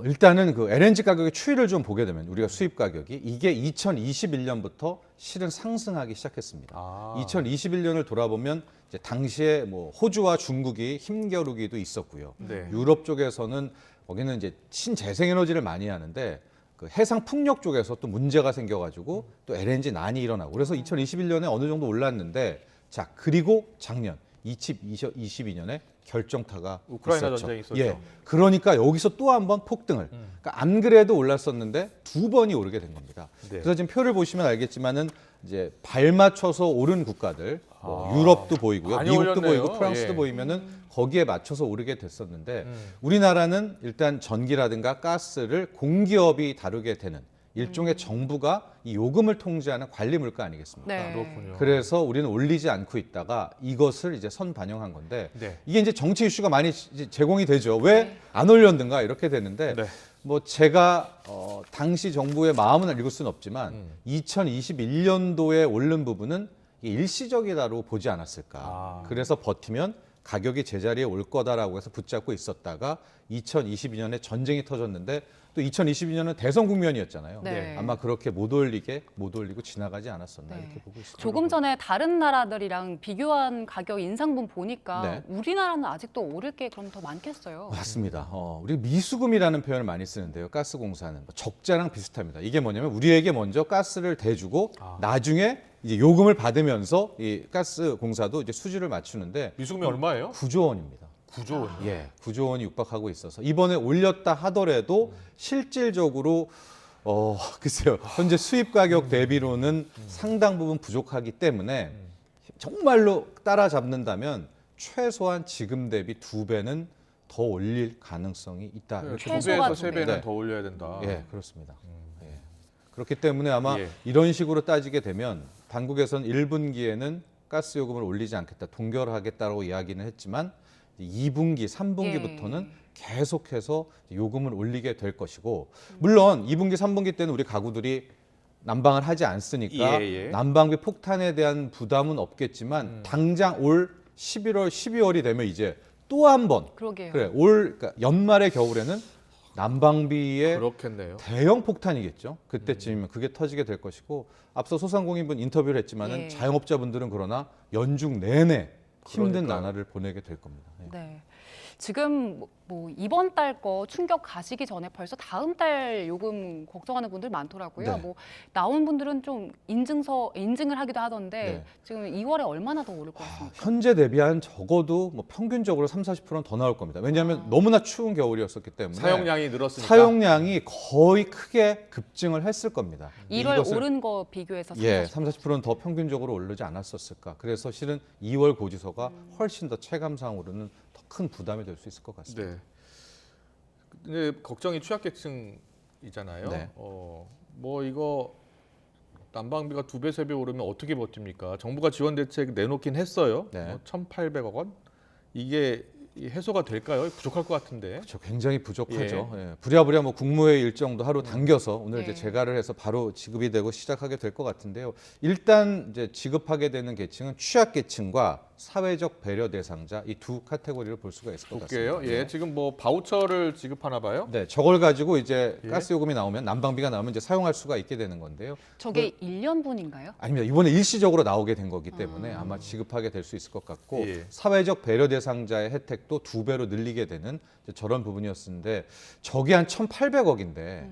일단은 그 LNG 가격의 추이를 좀 보게 되면 우리가 수입 가격이 이게 2021년부터 실은 상승하기 시작했습니다. 2021년을 돌아보면 이제 당시에 뭐 호주와 중국이 힘겨루기도 있었고요. 네. 유럽 쪽에서는 거기는 이제 신재생에너지를 많이 하는데 그 해상 풍력 쪽에서 또 문제가 생겨가지고 또 LNG 난이 일어나고 그래서 2021년에 어느 정도 올랐는데 자 그리고 작년 2022년에 결정타가 우크라이나 있었죠. 전쟁이 있었죠. 예, 그러니까 여기서 또 한 번 폭등을. 그러니까 안 그래도 올랐었는데 2번이 오르게 된 겁니다. 네. 그래서 지금 표를 보시면 알겠지만은 이제 발맞춰서 오른 국가들, 뭐 유럽도 보이고요, 많이 미국도 올렸네요. 보이고 프랑스도 예. 보이면은 거기에 맞춰서 오르게 됐었는데 우리나라는 일단 전기라든가 가스를 공기업이 다루게 되는 일종의 정부가 이 요금을 통제하는 관리 물가 아니겠습니까? 네. 그렇군요. 그래서 우리는 올리지 않고 있다가 이것을 이제 선 반영한 건데 네. 이게 이제 정치 이슈가 많이 이제 제공이 되죠. 왜 안 올렸는가 이렇게 되는데 뭐 제가 당시 정부의 마음은 읽을 수는 없지만 2021년도에 오른 부분은 이게 일시적이다로 보지 않았을까. 그래서 버티면 가격이 제자리에 올 거다라고 해서 붙잡고 있었다가 2022년에 전쟁이 터졌는데 또 2022년은 대선 국면이었잖아요. 네. 아마 그렇게 못 올리고 지나가지 않았었나 네. 이렇게 보고 있습니다. 조금 전에 다른 나라들이랑 비교한 가격 인상분 보니까 네. 우리나라는 아직도 오를 게 그럼 더 많겠어요. 맞습니다. 우리 미수금이라는 표현을 많이 쓰는데요. 가스공사는 적자랑 비슷합니다. 이게 뭐냐면 우리에게 먼저 가스를 대주고 나중에 이제 요금을 받으면서 이 가스공사도 이제 수주를 맞추는데 미수금이 얼마예요? 9조 원입니다. 9조 원. 예, 9조 원이 육박하고 있어서 이번에 올렸다 하더라도 실질적으로 글쎄요. 현재 수입 가격 대비로는 상당 부분 부족하기 때문에 정말로 따라잡는다면 최소한 지금 대비 2배는 더 올릴 가능성이 있다. 네, 이렇게 2배에서 보고 3배는 네. 더 올려야 된다. 예, 그렇습니다. 예. 그렇기 때문에 아마 예. 이런 식으로 따지게 되면 당국에서는 1분기에는 가스 요금을 올리지 않겠다, 동결하겠다고 이야기는 했지만 2분기, 3분기부터는 계속해서 요금을 올리게 될 것이고 물론 2분기, 3분기 때는 우리 가구들이 난방을 하지 않으니까 난방비 폭탄에 대한 부담은 없겠지만 당장 올 11월, 12월이 되면 이제 또 한 번 그러니까 연말의 겨울에는 난방비의 그렇겠네요. 대형 폭탄이겠죠. 그때쯤이면 그게 터지게 될 것이고 앞서 소상공인분 인터뷰를 했지만은 자영업자분들은 그러나 연중 내내 힘든 그러니까요. 나날을 보내게 될 겁니다. 예. 네. 지금 뭐 이번 달 거 충격 가시기 전에 벌써 다음 달 요금 걱정하는 분들 많더라고요. 네. 뭐 나온 분들은 좀 인증을 하기도 하던데 네. 지금 2월에 얼마나 더 오를 것 같습니까? 현재 대비한 적어도 뭐 평균적으로 30-40%는 더 나올 겁니다. 왜냐하면 너무나 추운 겨울이었었기 때문에 사용량이 늘었으니까. 사용량이 거의 크게 급증을 했을 겁니다. 1월 이것을- 오른 거 비교해서 예, 30%. 30-40%는 더 평균적으로 오르지 않았었을까. 그래서 실은 2월 고지서가 훨씬 더 체감상으로는 더 큰 부담이 될 수 있을 것 같습니다. 네. 근데 걱정이 취약계층이잖아요. 네. 뭐 이거 난방비가 2배, 3배 오르면 어떻게 버팁니까? 정부가 지원 대책 내놓긴 했어요. 네. 1,800억 원. 이게 해소가 될까요? 부족할 것 같은데. 그렇죠. 굉장히 부족하죠. 예. 부랴부랴 뭐 국무회의 일정도 하루 당겨서 오늘 네. 이제 재가를 해서 바로 지급이 되고 시작하게 될 것 같은데요. 일단 이제 지급하게 되는 계층은 취약계층과 사회적 배려 대상자 이 두 카테고리를 볼 수가 있을 것 볼게요. 같습니다. 예, 지금 뭐 바우처를 지급하나 봐요. 네, 저걸 가지고 이제 예. 가스 요금이 나오면 난방비가 나오면 이제 사용할 수가 있게 되는 건데요. 저게 1년분인가요? 아닙니다. 이번에 일시적으로 나오게 된 거기 때문에 아마 지급하게 될 수 있을 것 같고 예. 사회적 배려 대상자의 혜택도 2배로 늘리게 되는 이제 저런 부분이었는데 저게 한 1,800억인데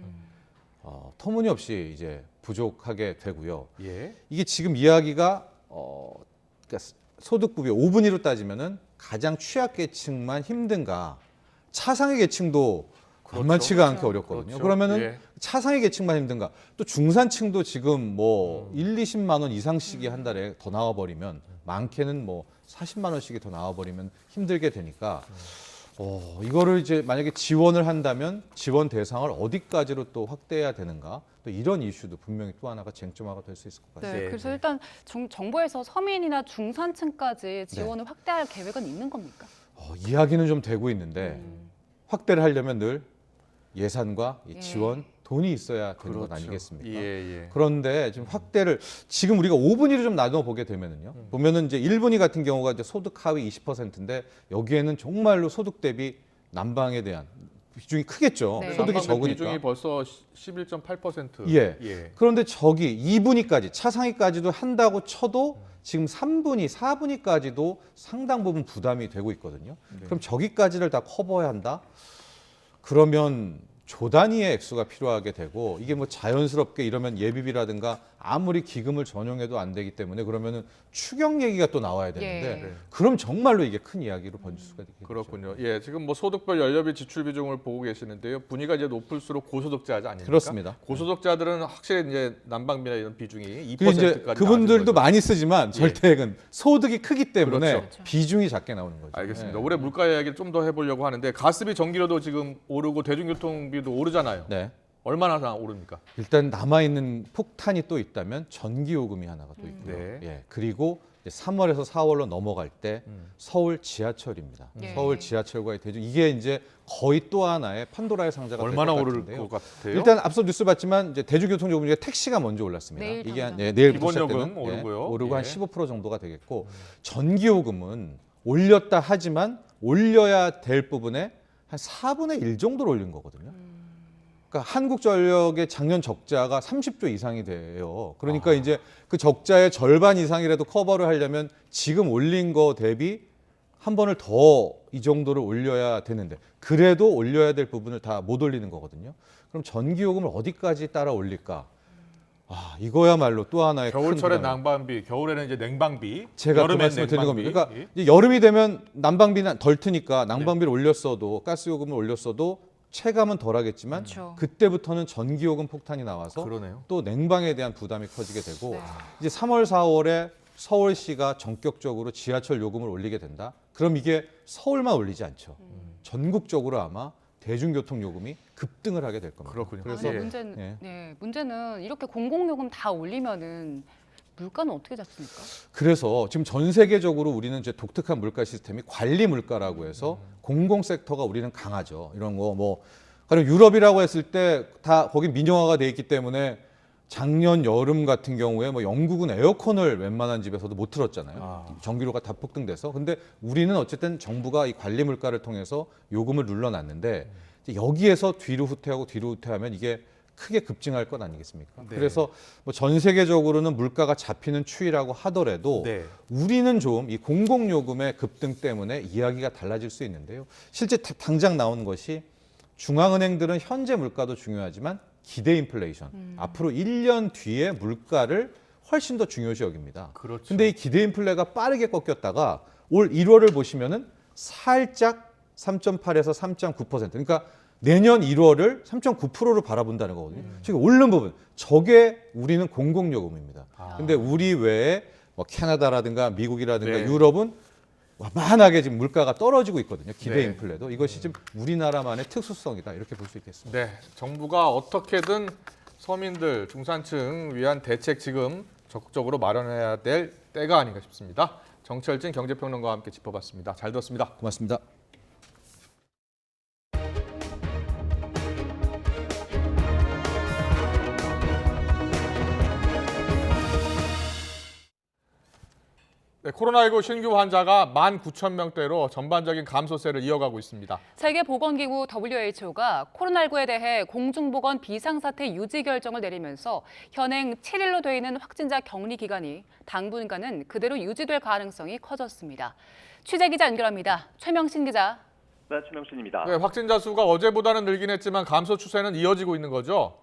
터무니없이 이제 부족하게 되고요. 예. 이게 지금 이야기가 그러니까 소득급여 5분위로 따지면은 가장 취약계층만 힘든가 차상위 계층도 만만치가 않게 어렵거든요. 그렇죠. 그러면은 예. 차상위 계층만 힘든가 또 중산층도 지금 뭐 1, 20만 원 이상씩이 한 달에 더 나와버리면 많게는 뭐 40만 원씩이 더 나와버리면 힘들게 되니까 이거를 이제 만약에 지원을 한다면 지원 대상을 어디까지로 또 확대해야 되는가 또 이런 이슈도 분명히 또 하나가 쟁점화가 될 수 있을 것 같습니다. 네, 그래서 일단 정부에서 서민이나 중산층까지 지원을 확대할 계획은 있는 겁니까? 이야기는 좀 되고 있는데 확대를 하려면 늘 예산과 이 지원, 돈이 있어야 되는 것 아니겠습니까? 예. 그런데 지금 확대를 지금 우리가 5분위로 좀 나눠 보게 되면은요. 보면은 이제 1분위 같은 경우가 이제 소득 하위 20%인데 여기에는 정말로 소득 대비 난방에 대한 비중이 크겠죠. 네. 소득이 난방비 적으니까. 비중이 벌써 11.8%. 예. 그런데 저기 2분위까지 차상위까지도 한다고 쳐도 지금 3분위, 4분위까지도 상당 부분 부담이 되고 있거든요. 그럼 저기까지를 다 커버해야 한다? 그러면 조 단위의 액수가 필요하게 되고 이게 뭐 자연스럽게 이러면 예비비라든가 아무리 기금을 전용해도 안 되기 때문에 그러면은 추경 얘기가 또 나와야 되는데 예. 그럼 정말로 이게 큰 이야기로 번질 수가 있겠죠. 그렇군요. 예, 지금 뭐 소득별 연료비 지출 비중을 보고 계시는데요. 분위기가 이제 높을수록 고소득자자 아닙니까? 그렇습니다. 고소득자들은 확실히 이제 난방비나 이런 비중이 그리고 2%까지 이제 그분들도 많이 쓰지만 절대액은 소득이 크기 때문에 그렇죠. 비중이 작게 나오는 거죠. 알겠습니다. 예. 올해 물가 이야기를 좀 더 해보려고 하는데 가스비, 전기료도 지금 오르고 대중교통비도 오르잖아요. 네. 얼마나 오릅니까? 일단 남아있는 폭탄이 또 있다면 전기요금이 하나가 또 있고요. 네. 예. 그리고 이제 3월에서 4월로 넘어갈 때 서울 지하철입니다. 예. 서울 지하철과의 대중 이게 이제 거의 또 하나의 판도라의 상자가 얼마나 될 것 오를 같은데요. 것 같아요? 일단 앞서 뉴스 봤지만 이제 대중교통 요금 중에 택시가 먼저 올랐습니다. 내일 이게 당장. 내일부터 기본 요금 시작되는 오르고요. 오르고 한 예. 15% 정도가 되겠고 전기요금은 올렸다 하지만 올려야 될 부분에 한 4분의 1 정도로 올린 거거든요. 그러니까 한국전력의 작년 적자가 30조 이상이 돼요. 그러니까 이제 그 적자의 절반 이상이라도 커버를 하려면 지금 올린 거 대비 한 번을 더 이 정도를 올려야 되는데 그래도 올려야 될 부분을 다 못 올리는 거거든요. 그럼 전기요금을 어디까지 따라 올릴까? 이거야말로 또 하나의 겨울철에 큰 부담이- 난방비, 겨울에는 이제 냉방비, 제가 그 여름엔 말씀을 드리는 겁니다. 냉방비. 그러니까 이제 여름이 되면 난방비는 덜 트니까 난방비를 올렸어도 가스 요금을 올렸어도 체감은 덜하겠지만 그렇죠. 그때부터는 전기요금 폭탄이 나와서 그러네요. 또 냉방에 대한 부담이 커지게 되고 이제 3월, 4월에 서울시가 전격적으로 지하철 요금을 올리게 된다. 그럼 이게 서울만 올리지 않죠. 전국적으로 아마 대중교통 요금이 급등을 하게 될 겁니다. 그렇군요. 그래서 문제는 이렇게 공공요금 다 올리면은 물가는 어떻게 잡습니까? 그래서 지금 전 세계적으로 우리는 이제 독특한 물가 시스템이 관리 물가라고 해서 공공 섹터가 우리는 강하죠. 이런 거 뭐 가령 유럽이라고 했을 때 다 거긴 민영화가 돼 있기 때문에 작년 여름 같은 경우에 뭐 영국은 에어컨을 웬만한 집에서도 못 틀었잖아요. 전기료가 다 폭등돼서. 근데 우리는 어쨌든 정부가 이 관리 물가를 통해서 요금을 눌러놨는데 이제 여기에서 뒤로 후퇴하고 뒤로 후퇴하면 이게 크게 급증할 것 아니겠습니까? 네. 그래서 뭐 전 세계적으로는 물가가 잡히는 추이라고 하더라도 네. 우리는 좀 이 공공요금의 급등 때문에 이야기가 달라질 수 있는데요. 실제 당장 나오는 것이 중앙은행들은 현재 물가도 중요하지만 기대 인플레이션, 앞으로 1년 뒤에 물가를 훨씬 더 중요시 여깁니다. 그렇죠. 근데 이 기대 인플레가 빠르게 꺾였다가 올 1월을 보시면은 살짝 3.8에서 3.9%. 그러니까 내년 1월을 3.9%로 바라본다는 거거든요. 즉 오른 부분, 저게 우리는 공공요금입니다. 근데 우리 외에 뭐 캐나다라든가 미국이라든가 네. 유럽은 완만하게 지금 물가가 떨어지고 있거든요. 기대 네. 인플레도. 이것이 지금 우리나라만의 특수성이다. 이렇게 볼 수 있겠습니다. 네, 정부가 어떻게든 서민들, 중산층 위한 대책 지금 적극적으로 마련해야 될 때가 아닌가 싶습니다. 정철진 경제평론가와 함께 짚어봤습니다. 잘 들었습니다. 고맙습니다. 네, 코로나19 신규 환자가 19,000명대로 전반적인 감소세를 이어가고 있습니다. 세계보건기구 WHO가 코로나19에 대해 공중보건 비상사태 유지 결정을 내리면서 현행 7일로 돼 있는 확진자 격리 기간이 당분간은 그대로 유지될 가능성이 커졌습니다. 취재기자 연결합니다. 최명신 기자. 네, 최명신입니다. 네, 확진자 수가 어제보다는 늘긴 했지만 감소 추세는 이어지고 있는 거죠?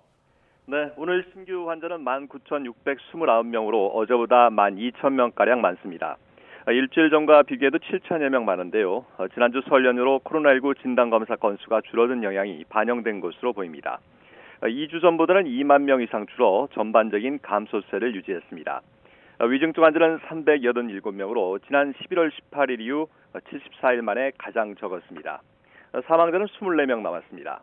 네, 오늘 신규 환자는 19,629명으로 어제보다 12,000명가량 많습니다. 일주일 전과 비교해도 7,000여 명 많은데요. 지난주 설 연휴로 코로나19 진단검사 건수가 줄어든 영향이 반영된 것으로 보입니다. 2주 전보다는 2만 명 이상 줄어 전반적인 감소세를 유지했습니다. 위중증 환자는 387명으로 지난 11월 18일 이후 74일 만에 가장 적었습니다. 사망자는 24명 남았습니다.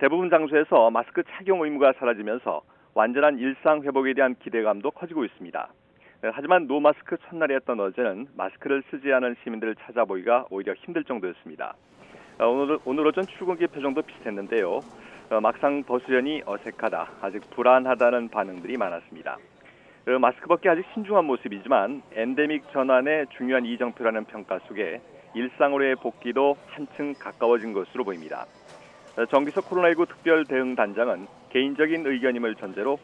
대부분 장소에서 마스크 착용 의무가 사라지면서 완전한 일상 회복에 대한 기대감도 커지고 있습니다. 하지만 노마스크 첫날이었던 어제는 마스크를 쓰지 않은 시민들을 찾아보기가 오히려 힘들 정도였습니다. 오늘 오전 출근길 표정도 비슷했는데요. 막상 벗으려니 어색하다, 아직 불안하다는 반응들이 많았습니다. 마스크 벗기 아직 신중한 모습이지만 엔데믹 전환의 중요한 이정표라는 평가 속에 일상으로의 복귀도 한층 가까워진 것으로 보입니다. 정기석 코로나19 특별 대응 단장은 개인적인 의견임을 전제로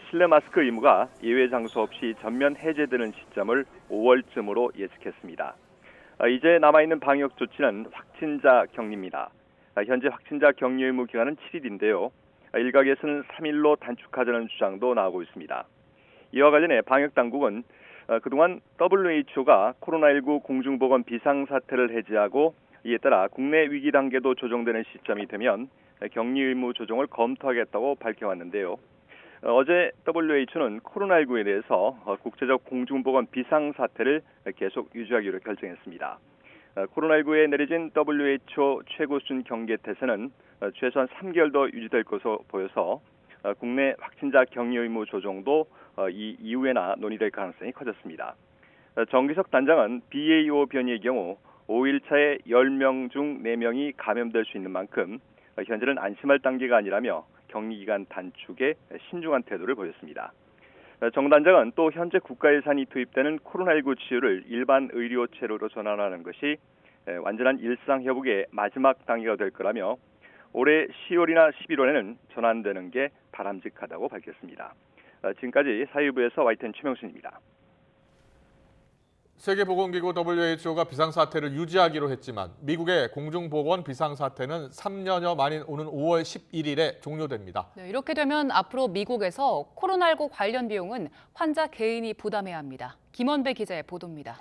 실내 마스크 의무가 예외 장소 없이 전면 해제되는 시점을 5월쯤으로 예측했습니다. 이제 남아있는 방역 조치는 확진자 격리입니다. 현재 확진자 격리 의무 기간은 7일인데요. 일각에서는 3일로 단축하자는 주장도 나오고 있습니다. 이와 관련해 방역당국은 그동안 WHO가 코로나19 공중보건 비상사태를 해제하고 이에 따라 국내 위기 단계도 조정되는 시점이 되면 격리 의무 조정을 검토하겠다고 밝혀왔는데요. 어제 WHO는 코로나19에 대해서 국제적 공중보건 비상사태를 계속 유지하기로 결정했습니다. 코로나19에 내려진 WHO 최고 수준 경계태세는 최소한 3개월 더 유지될 것으로 보여서 국내 확진자 격리 의무 조정도 이 이후에나 논의될 가능성이 커졌습니다. 정기석 단장은 BA.5 변이의 경우 5일차에 10명 중 4명이 감염될 수 있는 만큼 현재는 안심할 단계가 아니라며 격리기간 단축에 신중한 태도를 보였습니다. 정 단장은 또 현재 국가 예산이 투입되는 코로나19 치유를 일반 의료 체로로 전환하는 것이 완전한 일상 회복의 마지막 단계가 될 거라며 올해 10월이나 11월에는 전환되는 게 바람직하다고 밝혔습니다. 지금까지 사회부에서 YTN 최명신입니다. 세계보건기구 WHO가 비상사태를 유지하기로 했지만 미국의 공중보건 비상사태는 3년여 만인 오는 5월 11일에 종료됩니다. 네, 이렇게 되면 앞으로 미국에서 코로나19 관련 비용은 환자 개인이 부담해야 합니다. 김원배 기자의 보도입니다.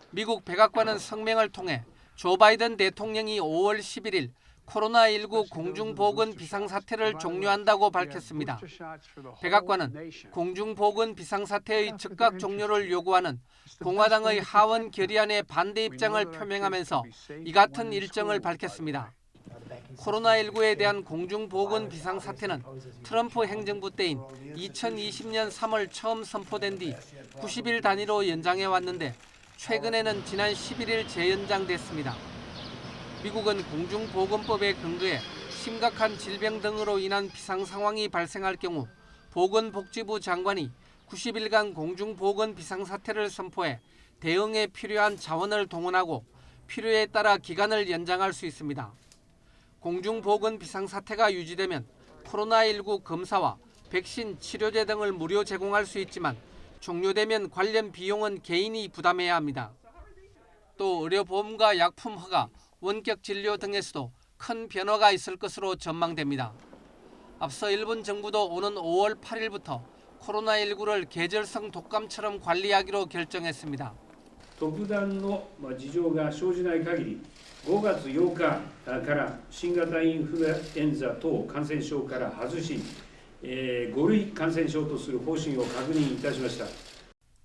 미국 백악관은 성명을 통해 조 바이든 대통령이 5월 11일 코로나19 공중보건 비상사태를 종료한다고 밝혔습니다. 백악관은 공중보건 비상사태의 즉각 종료를 요구하는 공화당의 하원 결의안에 반대 입장을 표명하면서 이 같은 일정을 밝혔습니다. 코로나19에 대한 공중보건 비상사태는 트럼프 행정부 때인 2020년 3월 처음 선포된 뒤 90일 단위로 연장해 왔는데 최근에는 지난 11일 재연장됐습니다. 미국은 공중보건법에 근거해 심각한 질병 등으로 인한 비상 상황이 발생할 경우 보건복지부 장관이 90일간 공중보건 비상사태를 선포해 대응에 필요한 자원을 동원하고 필요에 따라 기간을 연장할 수 있습니다. 공중보건 비상사태가 유지되면 코로나19 검사와 백신, 치료제 등을 무료 제공할 수 있지만 종료되면 관련 비용은 개인이 부담해야 합니다. 또 의료보험과 약품 허가, 원격 진료 등에서도 큰 변화가 있을 것으로 전망됩니다. 앞서 일본 정부도 오는 5월 8일부터 코로나19를 계절성 독감처럼 관리하기로 결정했습니다. 特段の事情が生じない限り、5月8日から新型インフルエンザ等感染症から外し、5類感染症とする方針を確認いたしました。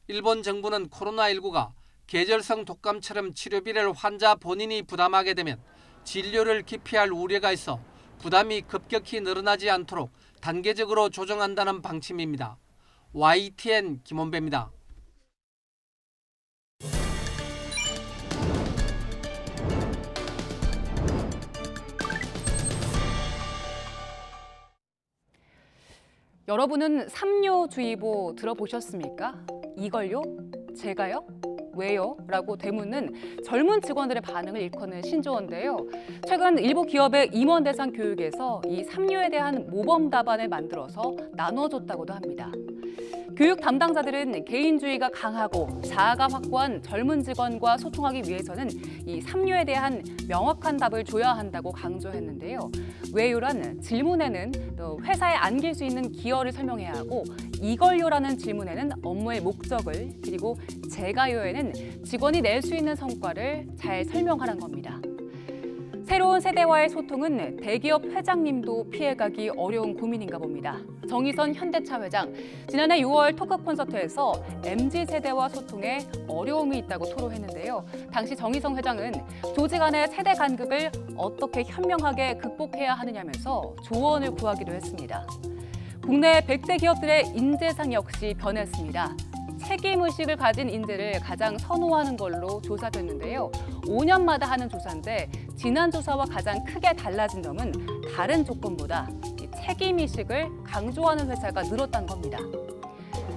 일본 정부는 코로나19가 계절성 독감처럼 치료비를 환자 본인이 부담하게 되면 진료를 기피할 우려가 있어 부담이 급격히 늘어나지 않도록 단계적으로 조정한다는 방침입니다. YTN 김원배입니다. 여러분은 삼료주의보 들어보셨습니까? 이걸요? 제가요? 왜요? 라고 되묻는 젊은 직원들의 반응을 일컫는 신조어인데요. 최근 일부 기업의 임원 대상 교육에서 이 삼료에 대한 모범 답안을 만들어서 나눠줬다고도 합니다. 교육 담당자들은 개인주의가 강하고 자아가 확고한 젊은 직원과 소통하기 위해서는 이 삼료에 대한 명확한 답을 줘야 한다고 강조했는데요. 왜요란 질문에는 또 회사에 안길 수 있는 기여를 설명해야 하고 이걸요라는 질문에는 업무의 목적을 그리고 제가요에는 직원이 낼 수 있는 성과를 잘 설명하라는 겁니다. 새로운 세대와의 소통은 대기업 회장님도 피해가기 어려운 고민인가 봅니다. 정의선 현대차 회장, 지난해 6월 토크 콘서트에서 MZ세대와 소통에 어려움이 있다고 토로했는데요. 당시 정의선 회장은 조직 안의 세대 간극을 어떻게 현명하게 극복해야 하느냐면서 조언을 구하기도 했습니다. 국내 100대 기업들의 인재상 역시 변했습니다. 책임의식을 가진 인재를 가장 선호하는 걸로 조사됐는데요. 5년마다 하는 조사인데 지난 조사와 가장 크게 달라진 점은 다른 조건보다 책임의식을 강조하는 회사가 늘었다는 겁니다.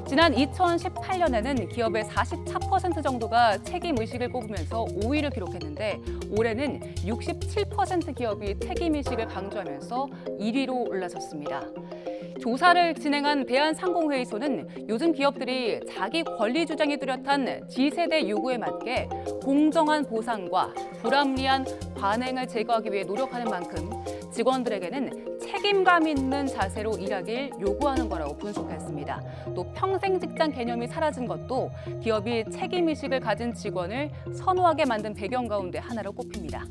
지난 2018년에는 기업의 44% 정도가 책임의식을 꼽으면서 5위를 기록했는데 올해는 67% 기업이 책임의식을 강조하면서 1위로 올라섰습니다. 조사를 진행한 대한상공회의소는 요즘 기업들이 자기 권리 주장이 뚜렷한 G세대 요구에 맞게 공정한 보상과 불합리한 관행을 제거하기 위해 노력하는 만큼 직원들에게는 책임감 있는 자세로 일하길 요구하는 거라고 분석했습니다. 또 평생 직장 개념이 사라진 것도 기업이 책임의식을 가진 직원을 선호하게 만든 배경 가운데 하나로 꼽힙니다.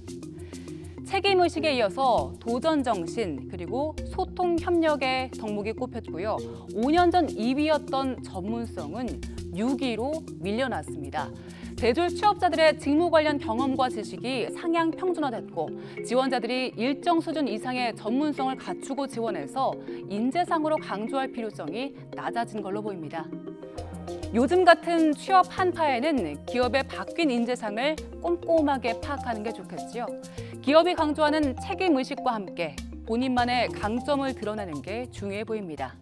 책임의식에 이어서 도전정신 그리고 소통협력의 덕목이 꼽혔고요. 5년 전 2위였던 전문성은 6위로 밀려났습니다. 대졸 취업자들의 직무 관련 경험과 지식이 상향 평준화됐고 지원자들이 일정 수준 이상의 전문성을 갖추고 지원해서 인재상으로 강조할 필요성이 낮아진 걸로 보입니다. 요즘 같은 취업 한파에는 기업의 바뀐 인재상을 꼼꼼하게 파악하는 게 좋겠지요. 기업이 강조하는 책임의식과 함께 본인만의 강점을 드러내는 게 중요해 보입니다.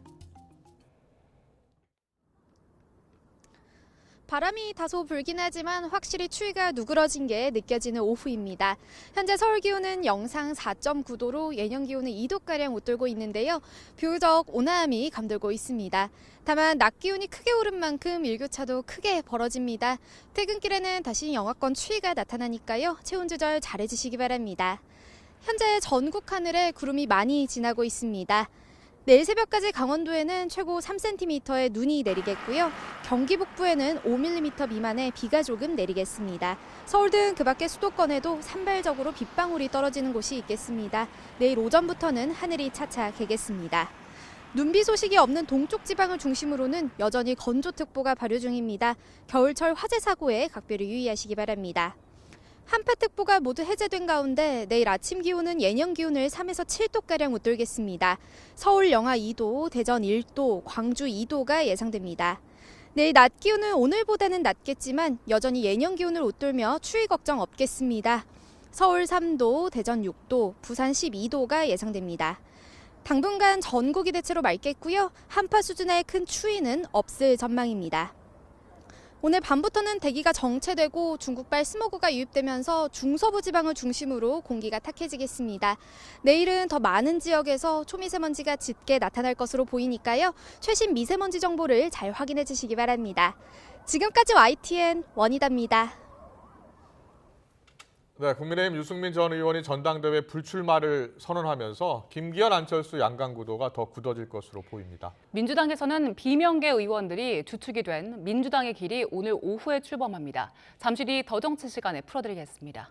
바람이 다소 불긴 하지만 확실히 추위가 누그러진 게 느껴지는 오후입니다. 현재 서울 기온은 영상 4.9도로 예년 기온은 2도가량 웃돌고 있는데요. 비교적 온화함이 감돌고 있습니다. 다만 낮 기온이 크게 오른 만큼 일교차도 크게 벌어집니다. 퇴근길에는 다시 영하권 추위가 나타나니까요. 체온 조절 잘해주시기 바랍니다. 현재 전국 하늘에 구름이 많이 지나고 있습니다. 내일 새벽까지 강원도에는 최고 3cm의 눈이 내리겠고요. 경기 북부에는 5mm 미만의 비가 조금 내리겠습니다. 서울 등 그 밖의 수도권에도 산발적으로 빗방울이 떨어지는 곳이 있겠습니다. 내일 오전부터는 하늘이 차차 개겠습니다. 눈비 소식이 없는 동쪽 지방을 중심으로는 여전히 건조특보가 발효 중입니다. 겨울철 화재 사고에 각별히 유의하시기 바랍니다. 한파특보가 모두 해제된 가운데 내일 아침 기온은 예년 기온을 3에서 7도가량 웃돌겠습니다. 서울 영하 2도, 대전 1도, 광주 2도가 예상됩니다. 내일 낮 기온은 오늘보다는 낮겠지만 여전히 예년 기온을 웃돌며 추위 걱정 없겠습니다. 서울 3도, 대전 6도, 부산 12도가 예상됩니다. 당분간 전국이 대체로 맑겠고요. 한파 수준의 큰 추위는 없을 전망입니다. 오늘 밤부터는 대기가 정체되고 중국발 스모그가 유입되면서 중서부 지방을 중심으로 공기가 탁해지겠습니다. 내일은 더 많은 지역에서 초미세먼지가 짙게 나타날 것으로 보이니까요. 최신 미세먼지 정보를 잘 확인해 주시기 바랍니다. 지금까지 YTN 원희다입니다. 네, 국민의힘 유승민 전 의원이 전당대회 불출마를 선언하면서 김기현, 안철수 양강 구도가 더 굳어질 것으로 보입니다. 민주당에서는 비명계 의원들이 주축이 된 민주당의 길이 오늘 오후에 출범합니다. 잠시 뒤 더 정치 시간에 풀어드리겠습니다.